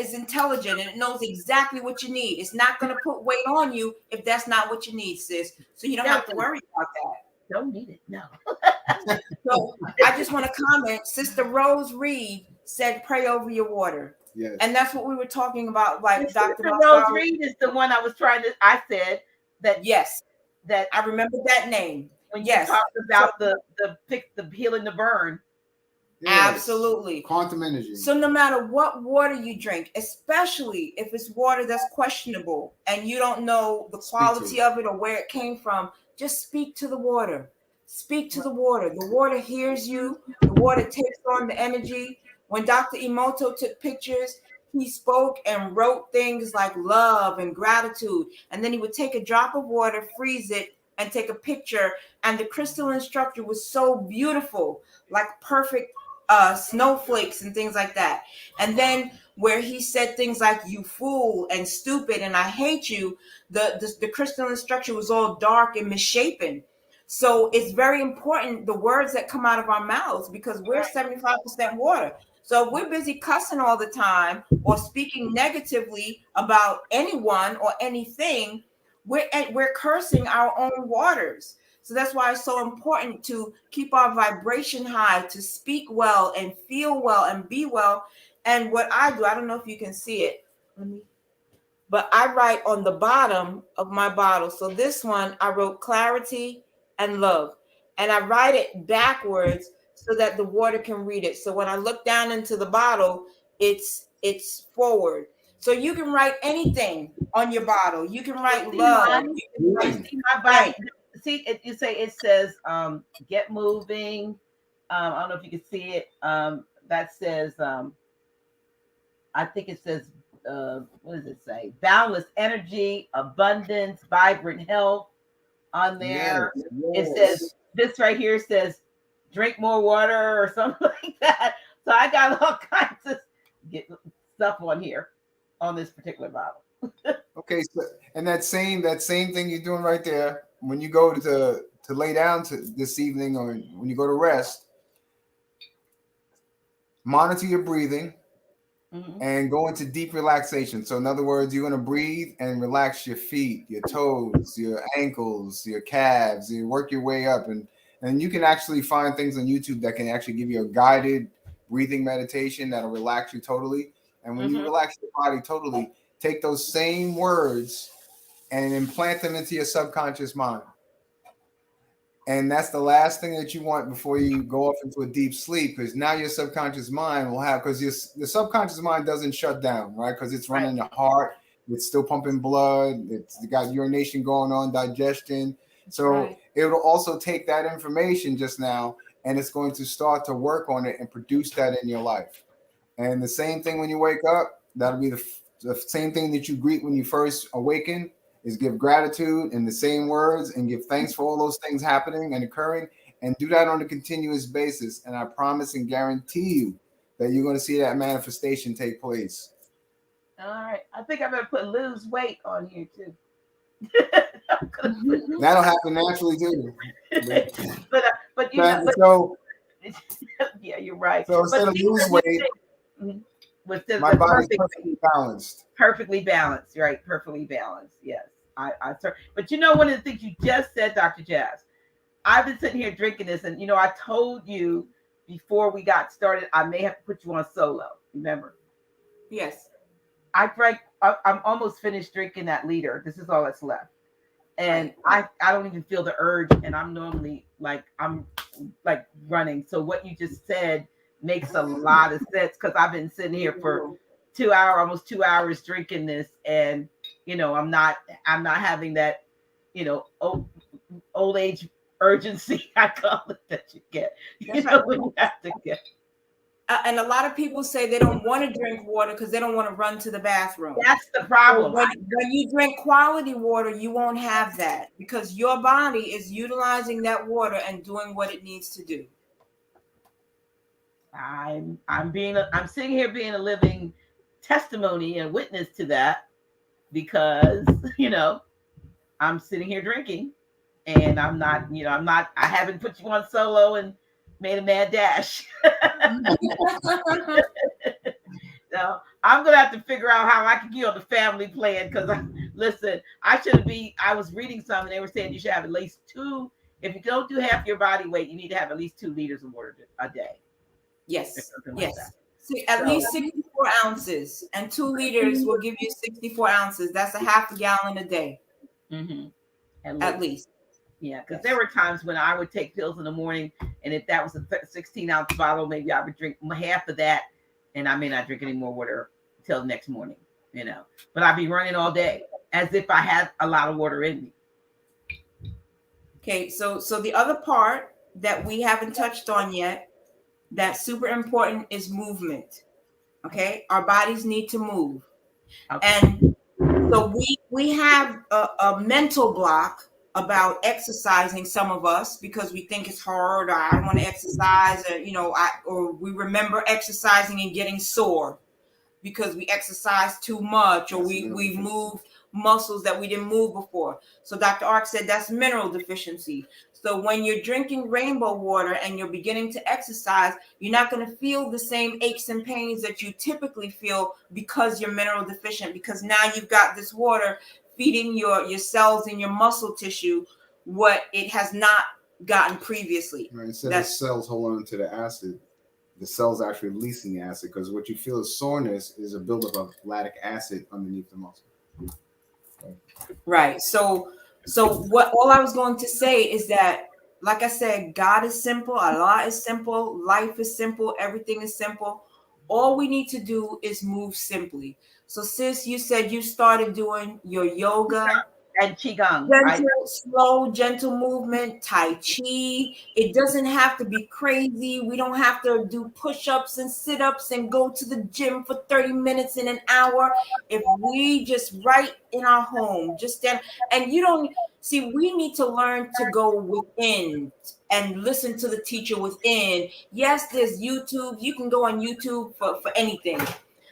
is intelligent, and it knows exactly what you need. It's not going to put weight on you if that's not what you need, sis. So you don't have to worry about that. Don't need it, no. So I just want to comment. Sister Rose Reed said, "Pray over your water." Yes. And that's what we were talking about. Like Dr. Rose Reed is the one I said that. Yes, that I remember that name. When you talked about the healing the burn. Yes. Absolutely. Quantum energy. So no matter what water you drink, especially if it's water that's questionable and you don't know the quality of it or where it came from, just speak to the water. Speak to the water. The water hears you. The water takes on the energy. When Dr. Emoto took pictures, he spoke and wrote things like love and gratitude. And then he would take a drop of water, freeze it, and take a picture. And the crystalline structure was so beautiful, like perfect snowflakes and things like that. And then where he said things like "you fool" and "stupid" and "I hate you," the crystalline structure was all dark and misshapen. So it's very important, the words that come out of our mouths, because we're 75% water. So if we're busy cussing all the time or speaking negatively about anyone or anything, we're cursing our own waters. So that's why it's so important to keep our vibration high, to speak well and feel well and be well. And what I do, I don't know if you can see it, but I write on the bottom of my bottle. So this one, I wrote clarity and love. And I write it backwards so that the water can read it. So when I look down into the bottle, it's forward. So you can write anything on your bottle. You can write love. You can write, See, you say it says get moving. I don't know if you can see it. That says I think it says what does it say? Boundless energy, abundance, vibrant health on there. Yes. It says this right here says drink more water or something like that. So I got all kinds of stuff on here on this particular bottle. Okay, so and that same thing you're doing right there, when you go to lay down to this evening or when you go to rest, monitor your breathing and go into deep relaxation. So in other words, you're going to breathe and relax your feet, your toes, your ankles, your calves. You work your way up, and you can actually find things on YouTube that can actually give you a guided breathing meditation that'll relax you totally. And when you relax your body totally, take those same words and implant them into your subconscious mind. And that's the last thing that you want before you go off into a deep sleep, because now your subconscious mind will have, because the subconscious mind doesn't shut down, right? Because it's running the heart, it's still pumping blood, it's got urination going on, digestion. So it will also take that information just now, and it's going to start to work on it and produce that in your life. And the same thing when you wake up, that'll be the same thing that you greet when you first awaken, is give gratitude in the same words and give thanks for all those things happening and occurring, and do that on a continuous basis. And I promise and guarantee you that you're going to see that manifestation take place. All right. I think I better put lose weight on here too. That'll happen naturally too. But you know, so yeah, you're right. So instead of lose weight, my body's perfectly balanced. Perfectly balanced, right? Perfectly balanced. Yes. But you know, one of the things you just said, Dr. Jazz, I've been sitting here drinking this, and you know, I told you before we got started, I may have to put you on solo. Remember? Yes. I'm almost finished drinking that liter. This is all that's left. And I don't even feel the urge, and I'm normally I'm running. So what you just said makes a lot of sense, because I've been sitting here for almost 2 hours drinking this, and you know, I'm not having that, you know, old age urgency, I call it, that you get. You know, when you have to get. And a lot of people say they don't want to drink water because they don't want to run to the bathroom. That's the problem. When you drink quality water, you won't have that, because your body is utilizing that water and doing what it needs to do. I'm sitting here being a living testimony and witness to that, because you know, I'm sitting here drinking, and I haven't put you on solo and made a mad dash. So I'm gonna have to figure out how I can get on the family plan, because I was reading something, they were saying you should have at least 2. If you don't do half your body weight, you need to have at least 2 liters of water a day. Yes. Like At least 64 ounces, and 2 liters will give you 64 ounces. That's a half a gallon a day. Mm-hmm. At least. Yeah, because Yes. there were times when I would take pills in the morning, and if that was a 16-ounce bottle, maybe I would drink half of that, and I may not drink any more water till the next morning, you know. But I'd be running all day as if I had a lot of water in me. Okay, so the other part that we haven't touched on yet that's super important is movement. Okay, our bodies need to move. Okay. And so we have a mental block about exercising, some of us, because we think it's hard, or I don't want to exercise, or or we remember exercising and getting sore because we exercise too much, or we moved muscles that we didn't move before. So Dr. Arkh said that's mineral deficiency. So when you're drinking rainbow water and you're beginning to exercise, you're not going to feel the same aches and pains that you typically feel because you're mineral deficient, because now you've got this water feeding your cells and your muscle tissue what it has not gotten previously. Right, instead of cells holding on to the acid, the cells actually releasing the acid, because what you feel as soreness is a buildup of lactic acid underneath the muscle. Right. So what all I was going to say is that, like I said, God is simple, Allah is simple, life is simple, everything is simple. All we need to do is move simply. So sis, you said you started doing your yoga. And qigong, Gentle, right? slow, gentle movement, Tai Chi. It doesn't have to be crazy. We don't have to do push-ups and sit-ups and go to the gym for 30 minutes in an hour. If we just right in our home, just stand, and you don't see, we need to learn to go within and listen to the teacher within. Yes, there's YouTube. You can go on YouTube for anything.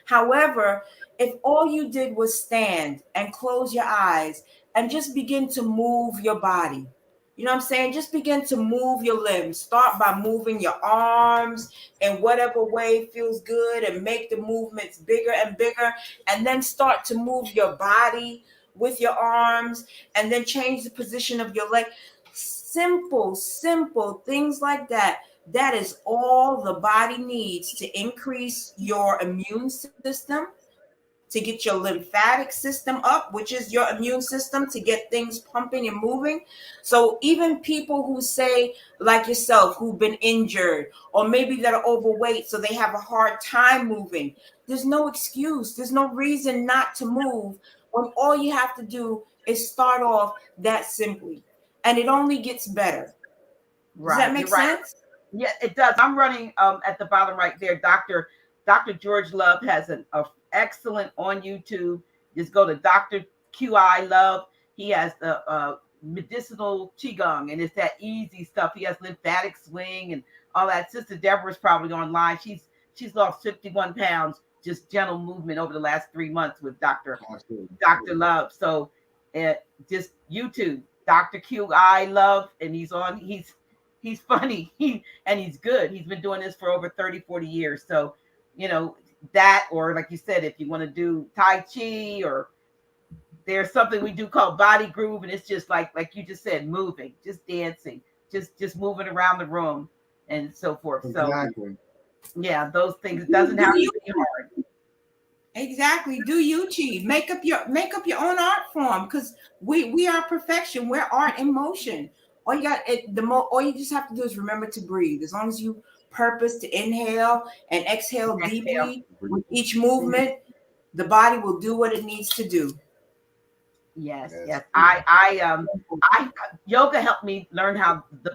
However, if all you did was stand and close your eyes and just begin to move your body. You know what I'm saying? Just begin to move your limbs. Start by moving your arms in whatever way feels good, and make the movements bigger and bigger. And then start to move your body with your arms, and then change the position of your leg. Simple things like that. That is all the body needs to increase your immune system, to get your lymphatic system up, which is your immune system, to get things pumping and moving. So even people who say, like yourself, who've been injured, or maybe that are overweight, so they have a hard time moving, there's no excuse. There's no reason not to move when all you have to do is start off that simply. And it only gets better. Does that make sense? Yeah, it does. I'm running at the bottom right there. Dr. George Love has an excellent on YouTube. Just go to Dr. QI Love. He has the medicinal qigong, and it's that easy stuff. He has lymphatic swing and all that. Sister Deborah's probably online. She's lost 51 pounds, just gentle movement over the last 3 months with Dr. Love. So just YouTube, Dr. QI Love, and he's funny. And he's good. He's been doing this for over 30, 40 years. So, that, or like you said, if you want to do Tai Chi, or there's something we do called body groove, and it's just like you just said, moving, just dancing, just moving around the room and so forth. Exactly. So yeah, those things, it doesn't have to be hard. Exactly. Do you chi? Make up your own art form, because we are perfection. We're art in motion. All you just have to do is remember to breathe. As long as you purpose to inhale and exhale deeply with each movement, the body will do what it needs to do. Yes. I yoga helped me learn how the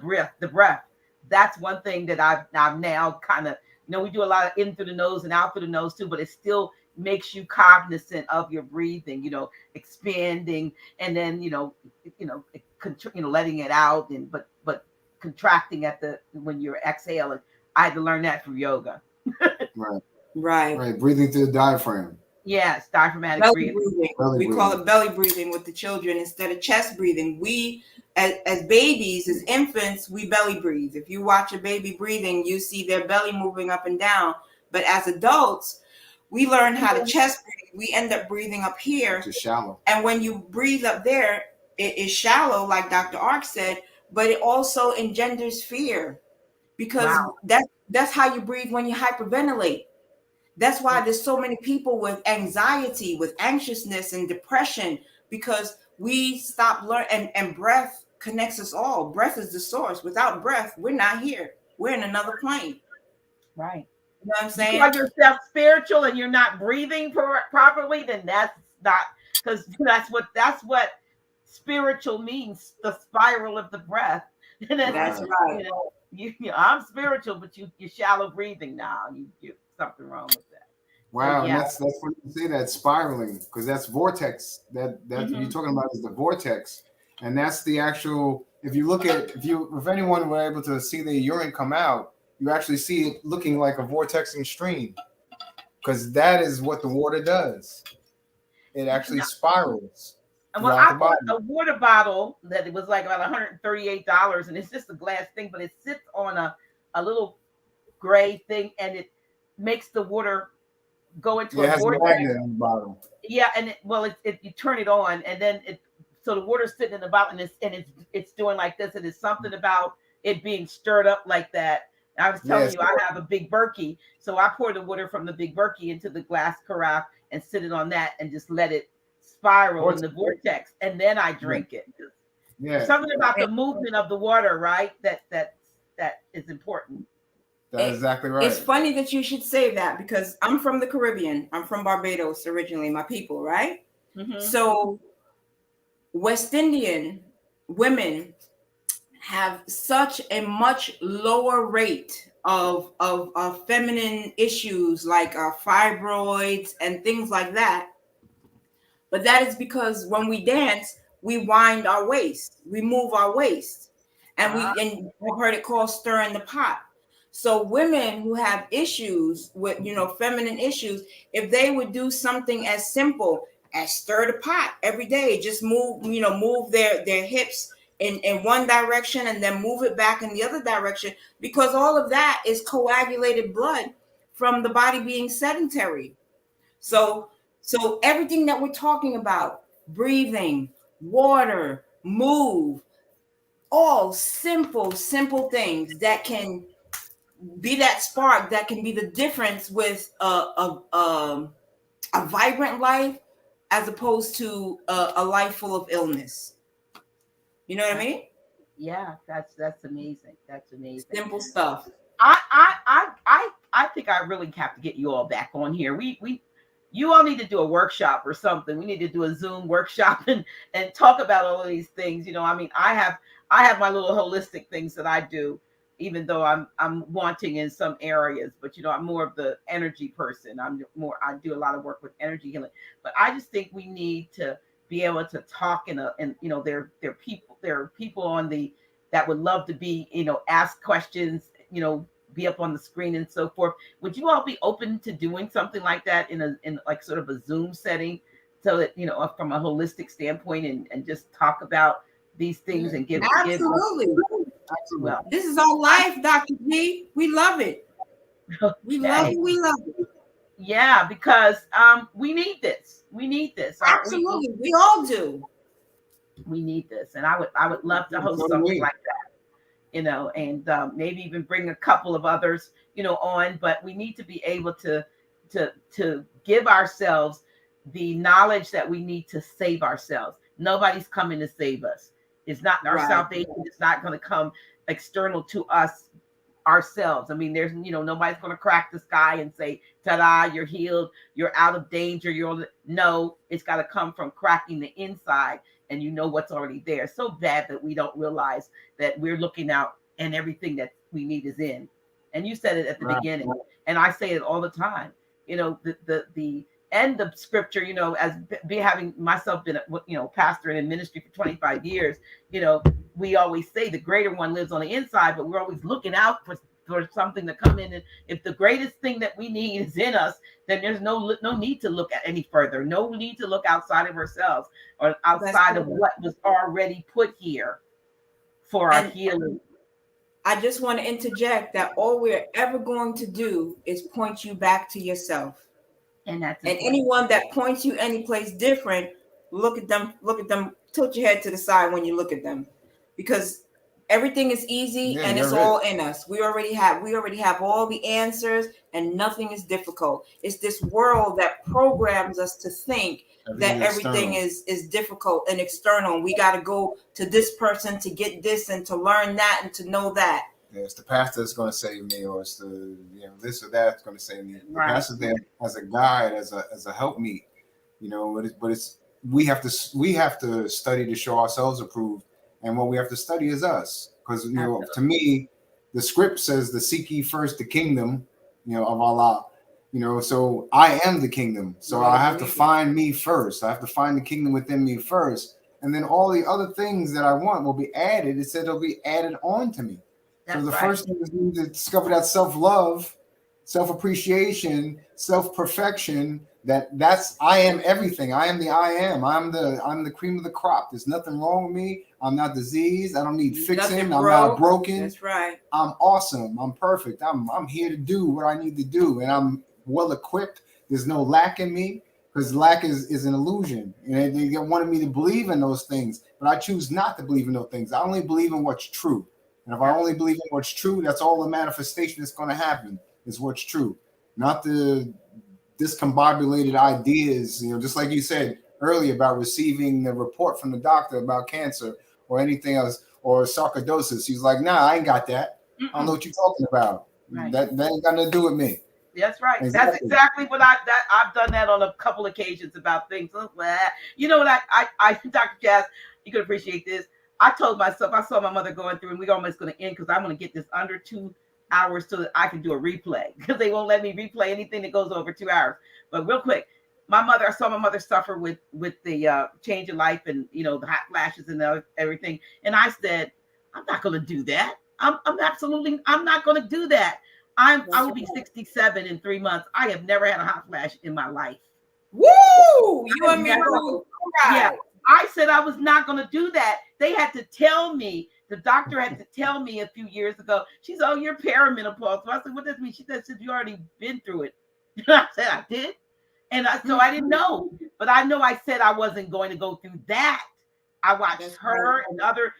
breath. That's one thing that I've now kind of, we do a lot of in through the nose and out through the nose too, but it still makes you cognizant of your breathing, expanding, and then letting it out, and but contracting when you're exhaling. I had to learn that through yoga. Right. Breathing through the diaphragm. Yes, diaphragmatic belly breathing. We call it belly breathing with the children instead of chest breathing. We, as babies, as infants, we belly breathe. If you watch a baby breathing, you see their belly moving up and down. But as adults, we learn how to chest breathe. We end up breathing up here. It's shallow. And when you breathe up there, it is shallow, like Dr. Arkh said, but it also engenders fear, because that's how you breathe when you hyperventilate. That's why there's so many people with anxiety, with anxiousness and depression, because we stop learning, and breath connects us all. Breath is the source. Without breath, we're not here. We're in another plane. Right. You know what I'm You saying? call yourself spiritual and you're not breathing properly, then that's not, because that's what spiritual means, the spiral of the breath. And That's right. I'm spiritual, but you're shallow breathing now. You something wrong with that. Wow, So, and that's when you say that spiraling, because that's vortex. That you're talking about is the vortex, and that's the actual. If you look at if anyone were able to see the urine come out, you actually see it looking like a vortexing stream, because that is what the water does. It actually spirals. Well, I bought a water bottle that it was like about $138, and it's just a glass thing, but it sits on a little gray thing, and it makes the water go into a vortex. Magnet on the bottom. Yeah, and you turn it on, and then so the water's sitting in the bottle, and it's doing like this, and it's something about it being stirred up like that. I was telling you, I have a big Berkey, so I pour the water from the big Berkey into the glass carafe and sit it on that, and just let it spiral in the vortex, and then I drink it. Yeah, something about the movement of the water, right? That is important. That's exactly right. It's funny that you should say that, because I'm from the Caribbean. I'm from Barbados originally, my people, right? Mm-hmm. So West Indian women have such a much lower rate of feminine issues like fibroids and things like that. But that is because when we dance, we wind our waist, we move our waist, and I've heard it called stirring the pot. So women who have issues with, feminine issues, if they would do something as simple as stir the pot every day, just move their hips in one direction and then move it back in the other direction, because all of that is coagulated blood from the body being sedentary. So everything that we're talking about, breathing, water, move, all simple things that can be that spark, that can be the difference with a vibrant life as opposed to a life full of illness. You know what I mean? Yeah, that's amazing. That's amazing. Simple stuff. I think I really have to get you all back on here. You all need to do a workshop or something. We need to do a Zoom workshop and talk about all of these things. I have my little holistic things that I do, even though I'm wanting in some areas, but I'm more of the energy person. I do a lot of work with energy healing, but I just think we need to be able to talk and there are people on that would love to be, ask questions, be up on the screen and so forth. Would you all be open to doing something like that in like sort of a Zoom setting, so that, from a holistic standpoint and just talk about these things and give Absolutely. Well, this is our life, Dr. G. We love it. We love it. Yeah, because we need this. We need this. Absolutely. We all do. We need this. And I would love to host something like that, and maybe even bring a couple of others, on, but we need to be able to give ourselves the knowledge that we need to save ourselves. Nobody's coming to save us. It's not our salvation. It's not going to come external to us ourselves. I mean, there's, nobody's going to crack the sky and say, ta-da, you're healed. You're out of danger. No, it's got to come from cracking the inside, and what's already there. So bad that we don't realize that we're looking out and everything that we need is in. And you said it at the beginning, and I say it all the time. The end of scripture, as having myself been, pastor and in ministry for 25 years, we always say the greater one lives on the inside, but we're always looking out for something to come in. And if the greatest thing that we need is in us, then there's no need to look at any further. No need to look outside of ourselves or outside of what was already put here for our healing. I just want to interject that all we're ever going to do is point you back to yourself. And anyone that points you any place different, look at them, tilt your head to the side when you look at them, because Everything is easy, Yeah, and you're it's right. all in us. We already have all the answers, and nothing is difficult. It's this world that programs us to think that everything is difficult and external. We got to go to this person to get this and to learn that and to know that. Yeah, it's the pastor that's going to save me, or it's the this or that's going to save me. The Right. pastor's there as a guide, as a helpmeet, but it's we have to study to show ourselves approved, and what we have to study is us, because to me, the script says to seek ye first the kingdom, of Allah, so I am the kingdom, so I have to find me first. I have to find the kingdom within me first, and then all the other things that I want will be added. It said it'll be added on to me. So the first thing is we need to discover that self-love, self-appreciation, self-perfection. That's I am everything. I am the I am. I'm the cream of the crop. There's nothing wrong with me. I'm not diseased. I don't need fixing. I'm not broken. That's right. I'm awesome. I'm perfect. I'm here to do what I need to do, and I'm well equipped. There's no lack in me, because lack is an illusion, and they wanted me to believe in those things, but I choose not to believe in those things. I only believe in what's true. And if I only believe in what's true, that's all the manifestation that's going to happen is what's true, not the discombobulated ideas. Just like you said earlier about receiving the report from the doctor about cancer or anything else, or sarcoidosis. He's like, nah, I ain't got that. I don't know what you're talking about. Right. That ain't got nothing to do with me. That's right. Exactly. That's exactly what I've done that on a couple occasions about things. You know what I Dr. Jazz, you can appreciate this. I told myself, I saw my mother going through, and we're almost going to end because I'm going to get this under 2 hours so that I can do a replay, because they won't let me replay anything that goes over 2 hours. But real quick, I saw my mother suffer with the change of life and, the hot flashes and everything. And I said, I'm not going to do that. I'm not going to do that. I will be 67 in 3 months. I have never had a hot flash in my life. Woo! You and me. Yeah. I said I was not going to do that. They had to tell me. The doctor had to tell me a few years ago. She said, "Oh, you're perimenopausal." I said, "What does that mean?" She said, "You already been through it." I said, "I did," and so I didn't know. But I know I said I wasn't going to go through that. I watched her and other.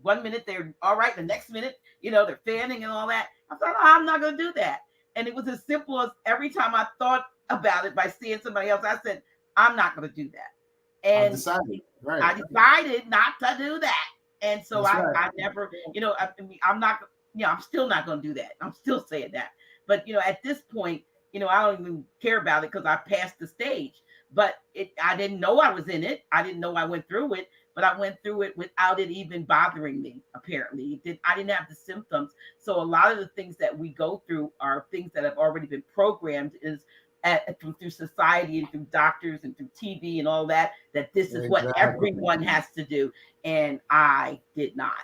1 minute they're all right, the next minute, they're fanning and all that. I thought, I'm not going to do that. And it was as simple as every time I thought about it by seeing somebody else, I said, I'm not going to do that. And I decided not to do that. And so I never, I'm not, I'm still not going to do that. I'm still saying that. But, at this point, I don't even care about it because I passed the stage. But I didn't know I was in it. I didn't know I went through it. But I went through it without it even bothering me, apparently. I didn't have the symptoms. So a lot of the things that we go through are things that have already been programmed through society and through doctors and through TV and all that this is what everyone has to do. And I did not.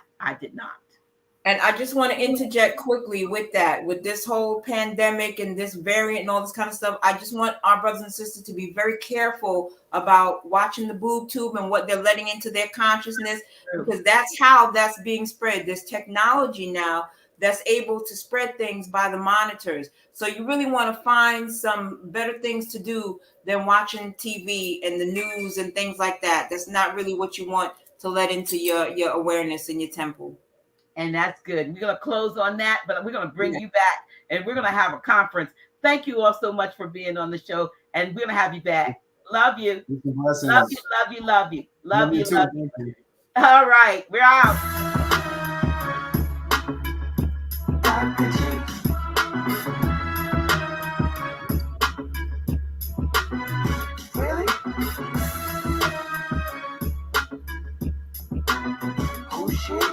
And I just want to interject quickly with this whole pandemic and this variant and all this kind of stuff. I just want our brothers and sisters to be very careful about watching the boob tube and what they're letting into their consciousness, because that's how that's being spread. There's technology now that's able to spread things by the monitors. So you really want to find some better things to do than watching TV and the news and things like that. That's not really what you want to let into your awareness in your temple. And that's good. We're going to close on that, but we're going to bring you back and we're going to have a conference. Thank you all so much for being on the show, and we're going to have you back. Love you. Love you, love you, love you. Love you, love you. All right, we're out. Really? Oh, shit.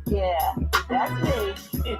Yeah, that's me.